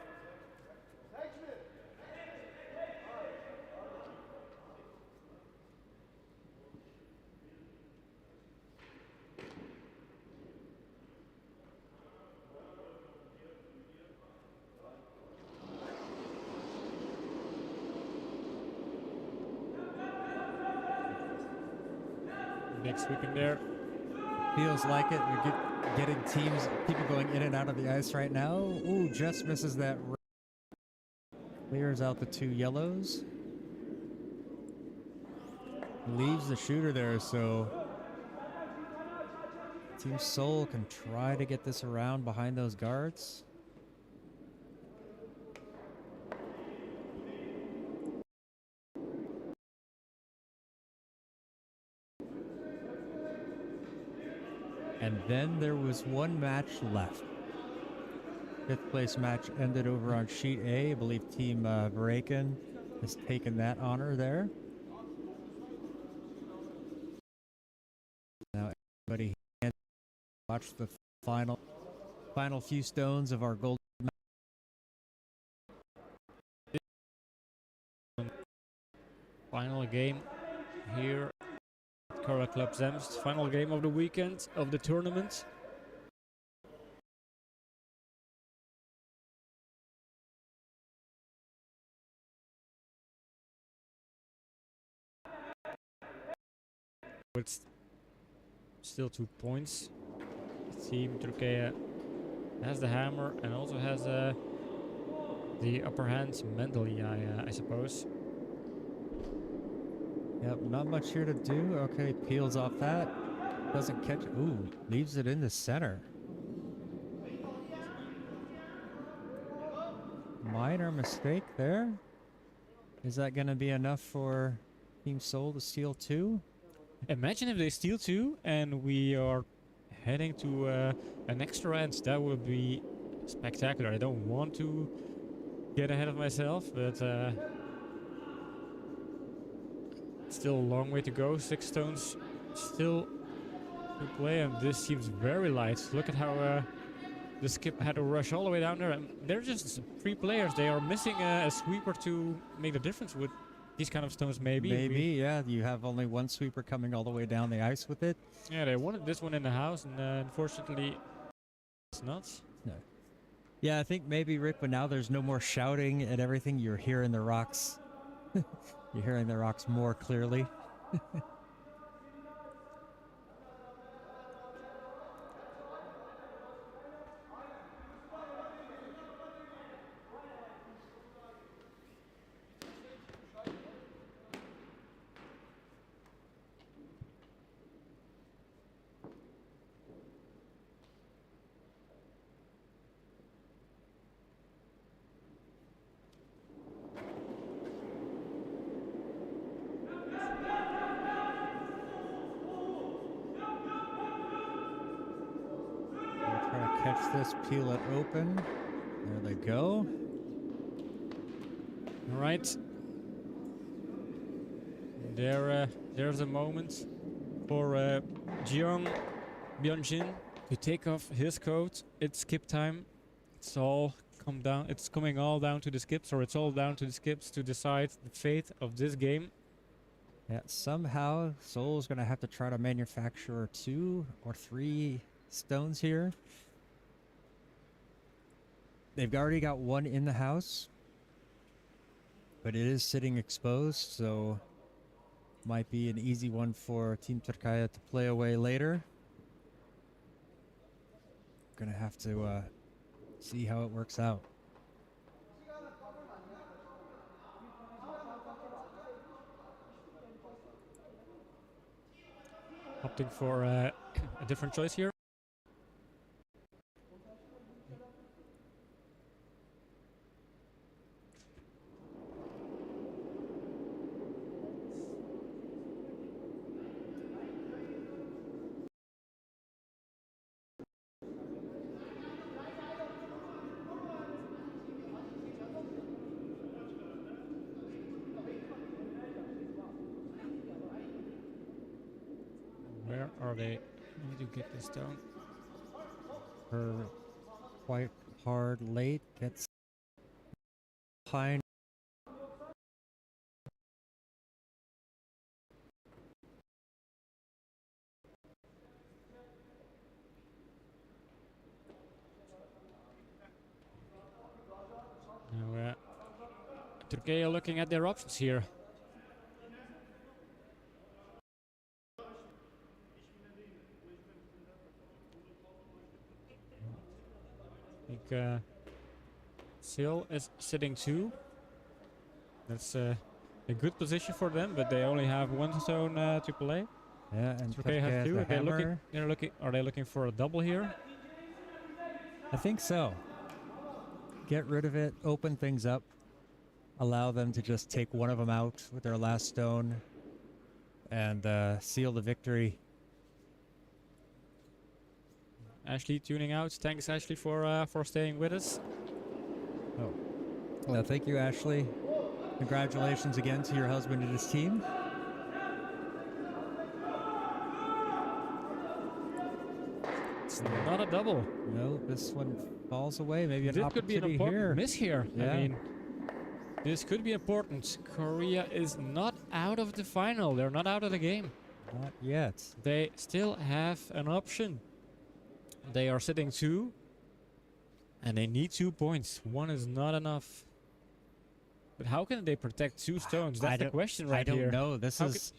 Big sweeping there. Feels like it. You're getting people going in and out of the ice right now. Ooh, just misses that. Clears out the two yellows. Leaves the shooter there, so Team Seoul can try to get this around behind those guards. And then there was one match left. Fifth place match ended over on sheet A. I believe Team Vraken has taken that honor there. Now everybody watch the final few stones of our gold. Final game here. Kora Club Zemst, final game of the weekend of the tournament. It's still 2 points. Team Turkey has the hammer and also has the upper hand mentally, I suppose. Yep, not much here to do. Okay, peels off that. Doesn't catch. Ooh, leaves it in the center. Minor mistake there. Is that going to be enough for Team Seoul to steal two? Imagine if they steal two and we are heading to an extra end. That would be spectacular. I don't want to get ahead of myself, but still a long way to go. 6 stones still to play, and this seems very light. Look at how the skip had to rush all the way down there. And they're just 3 players. They are missing a sweeper to make the difference with these kind of stones, maybe. Maybe, yeah. You have only one sweeper coming all the way down the ice with it. Yeah, they wanted this one in the house, and unfortunately, it's not. No. Yeah, I think maybe, Rick, but now there's no more shouting and everything. You're hearing the rocks. You're hearing the rocks more clearly. Try to catch this, peel it open. There they go. All right. There's a moment for Jeong Byung-jin to take off his coat. It's skip time. It's all come down. It's coming all down to the skips, or it's all down to the skips to decide the fate of this game. Yeah, somehow Seoul's going to have to try to manufacture 2 or 3 stones here. They've already got one in the house, but it is sitting exposed, so might be an easy one for Team Turkaya to play away later. Gonna have to see how it works out. Opting for a different choice here. Where are they? I need to get this down. Her quite hard late gets behind. Now, Turkey are looking at their options here. I think Seal is sitting 2. That's a good position for them, but they only have 1 stone to play. Yeah, and Turkey Turkey have has 2. the hammer. Are they looking for a double here? I think so. Get rid of it, open things up, allow them to just take one of them out with their last stone, and seal the victory. Ashley tuning out. Thanks, Ashley, for staying with us. Oh, well, thank you, Ashley. Congratulations again to your husband and his team. It's not a double. No, this one falls away. Maybe an This could be an opportunity important here. miss here. Yeah. I mean, this could be important. Korea is not out of the final. They're not out of the game. Not yet. They still have an option. They are sitting 2, and they need 2 points. 1 is not enough. But how can they protect 2 stones? That's the question right here. I don't know. This How is...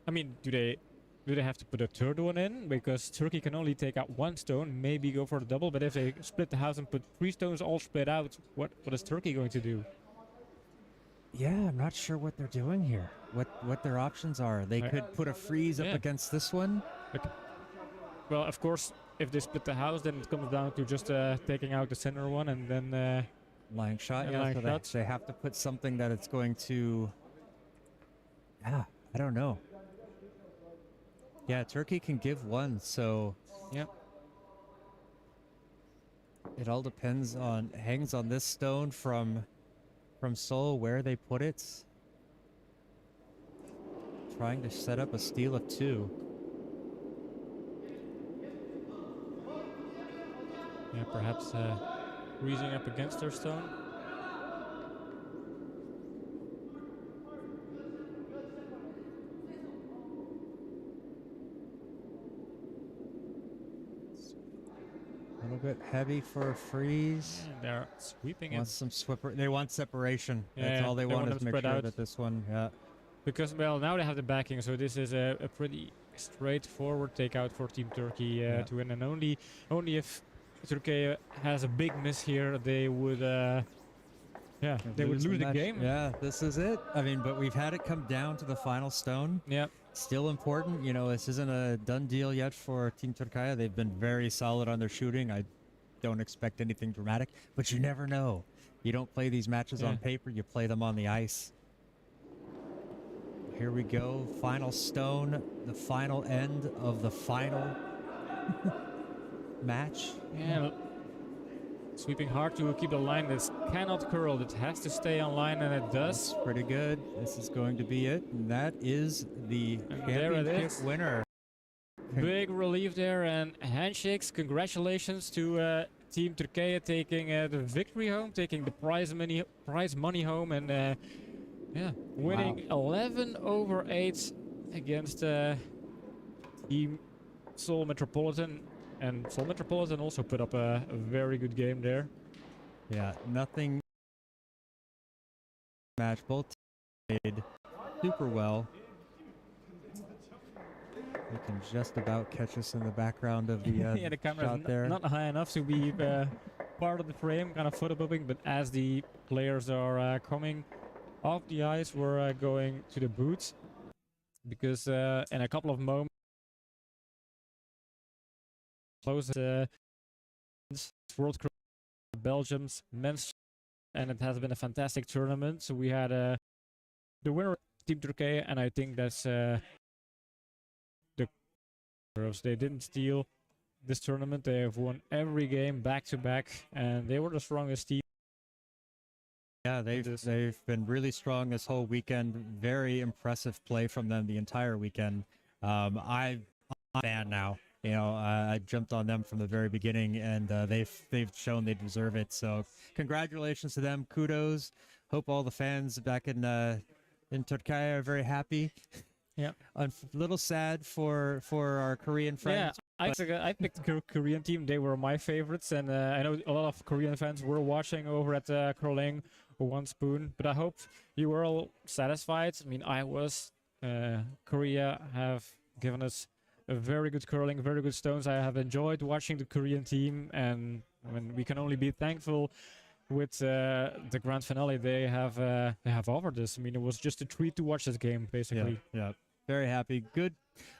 I mean, do they have to put a third one in? Because Turkey can only take out 1 stone, maybe go for the double. But if they split the house and put 3 stones all split out, what is Turkey going to do? Yeah, I'm not sure what they're doing here. What their options are. They could put a freeze up against this one. Well, of course, if they split the house, then it comes down to just taking out the center one and then... Lying shot, yeah. lying So shots. they have to put something that it's going to... Yeah, I don't know. Yeah, Turkey can give 1, so... Yep. It all depends on... Hangs on this stone from Seoul, where they put it. Trying to set up a steal of 2. Yeah, perhaps freezing up against their stone. little bit heavy for a freeze. And they're sweeping Wants it some swipper. They want separation. That's Yeah, all they they want want is them make spread sure out. that this one, yeah. because, well, now they have the backing, so this is a pretty straightforward takeout for Team Turkey Yeah. to win. And only if Turkey has a big miss here, they would, they would lose the match. game. Yeah, this is it. I mean, but we've had it come down to the final stone. Yeah. Still important. You know, this isn't a done deal yet for Team Turkey. They've been very solid on their shooting. I don't expect anything dramatic, but you never know. You don't play these matches on paper, you play them on the ice. Here we go. Final stone, the final end of the final match. Yeah. Sweeping hard to keep the line. This cannot curl. It has to stay on line, and it does. That's pretty good. This is going to be it. And that is the championship winner. Big relief there, and handshakes. Congratulations to Team Turkey taking the victory home, taking the prize money home, and winning 11/8 against Team Seoul Metropolitan. And Seoul Metropolitan also put up a very good game there. Yeah, nothing match. Both teams played super well. You can just about catch us in the background of the yeah, the camera shot is there. not high enough to be part of the frame, kind of photo bombing, but as the players are coming off the ice, we're going to the booth, because in a couple of moments, close World Cup Belgium's men's, and it has been a fantastic tournament. So we had the winner, Team Turkey, and I think that's the they didn't steal this tournament. They have won every game back to back, and they were the strongest team. Yeah, they've been really strong this whole weekend. Very impressive play from them the entire weekend. I'm a fan now. You know, I jumped on them from the very beginning, and they've shown they deserve it. So, congratulations to them. Kudos. Hope all the fans back in Turkey are very happy. Yeah, a little sad for our Korean friends. Yeah, I picked the Korean team. They were my favorites, and I know a lot of Korean fans were watching over at Curling One Spoon. But I hope you were all satisfied. I mean, I was. Korea have given us a very good curling, very good stones. I have enjoyed watching the Korean team, and I mean, we can only be thankful with the grand finale they have offered us. I mean, it was just a treat to watch this game, basically. Yeah. Very happy. Good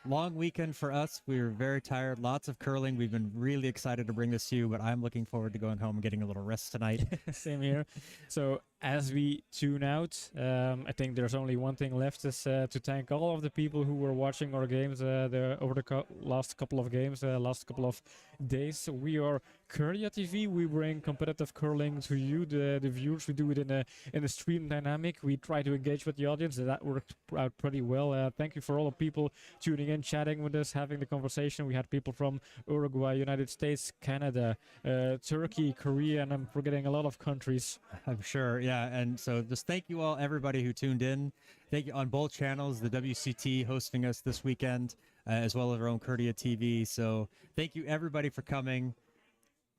long weekend for us. We were very tired. Lots of curling. We've been really excited to bring this to you, but I'm looking forward to going home and getting a little rest tonight. Same here. So as we tune out, I think there's only one thing left, is to thank all of the people who were watching our games over the last couple of games, last couple of days. So we are Korea TV. We bring competitive curling to you, the viewers. We do it in a stream dynamic. We try to engage with the audience. That worked out pretty well. Thank you for all the people tuning in, chatting with us, having the conversation. We had people from Uruguay, United States, Canada, Turkey, Korea, and I'm forgetting a lot of countries. I'm sure, yeah. And so just thank you all, everybody who tuned in. Thank you on both channels, the WCT hosting us this weekend, as well as our own Korea TV. So thank you, everybody, for coming.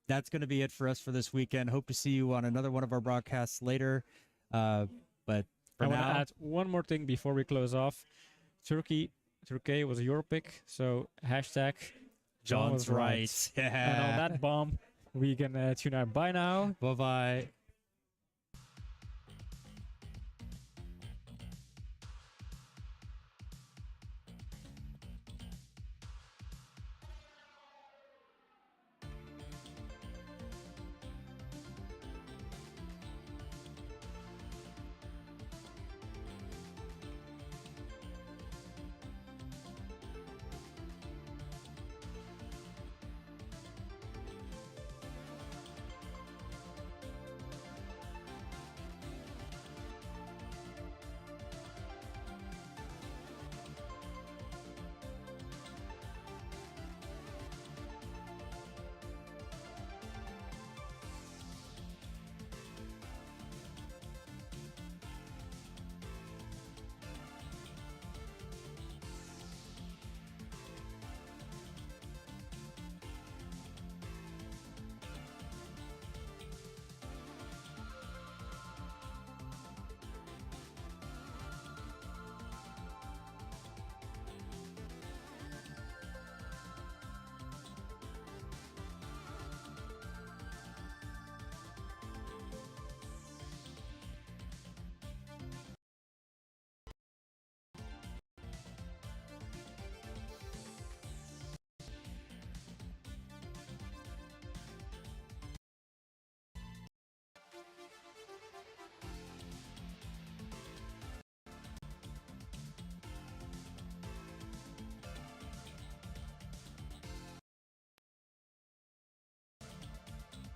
That's going to be it for us for this weekend. Hope to see you on another one of our broadcasts later. But for I now, want to add one more thing before we close off. Turkey was your pick, so hashtag John was right. Yeah. And on that bomb, we can tune out. Bye now. Bye-bye.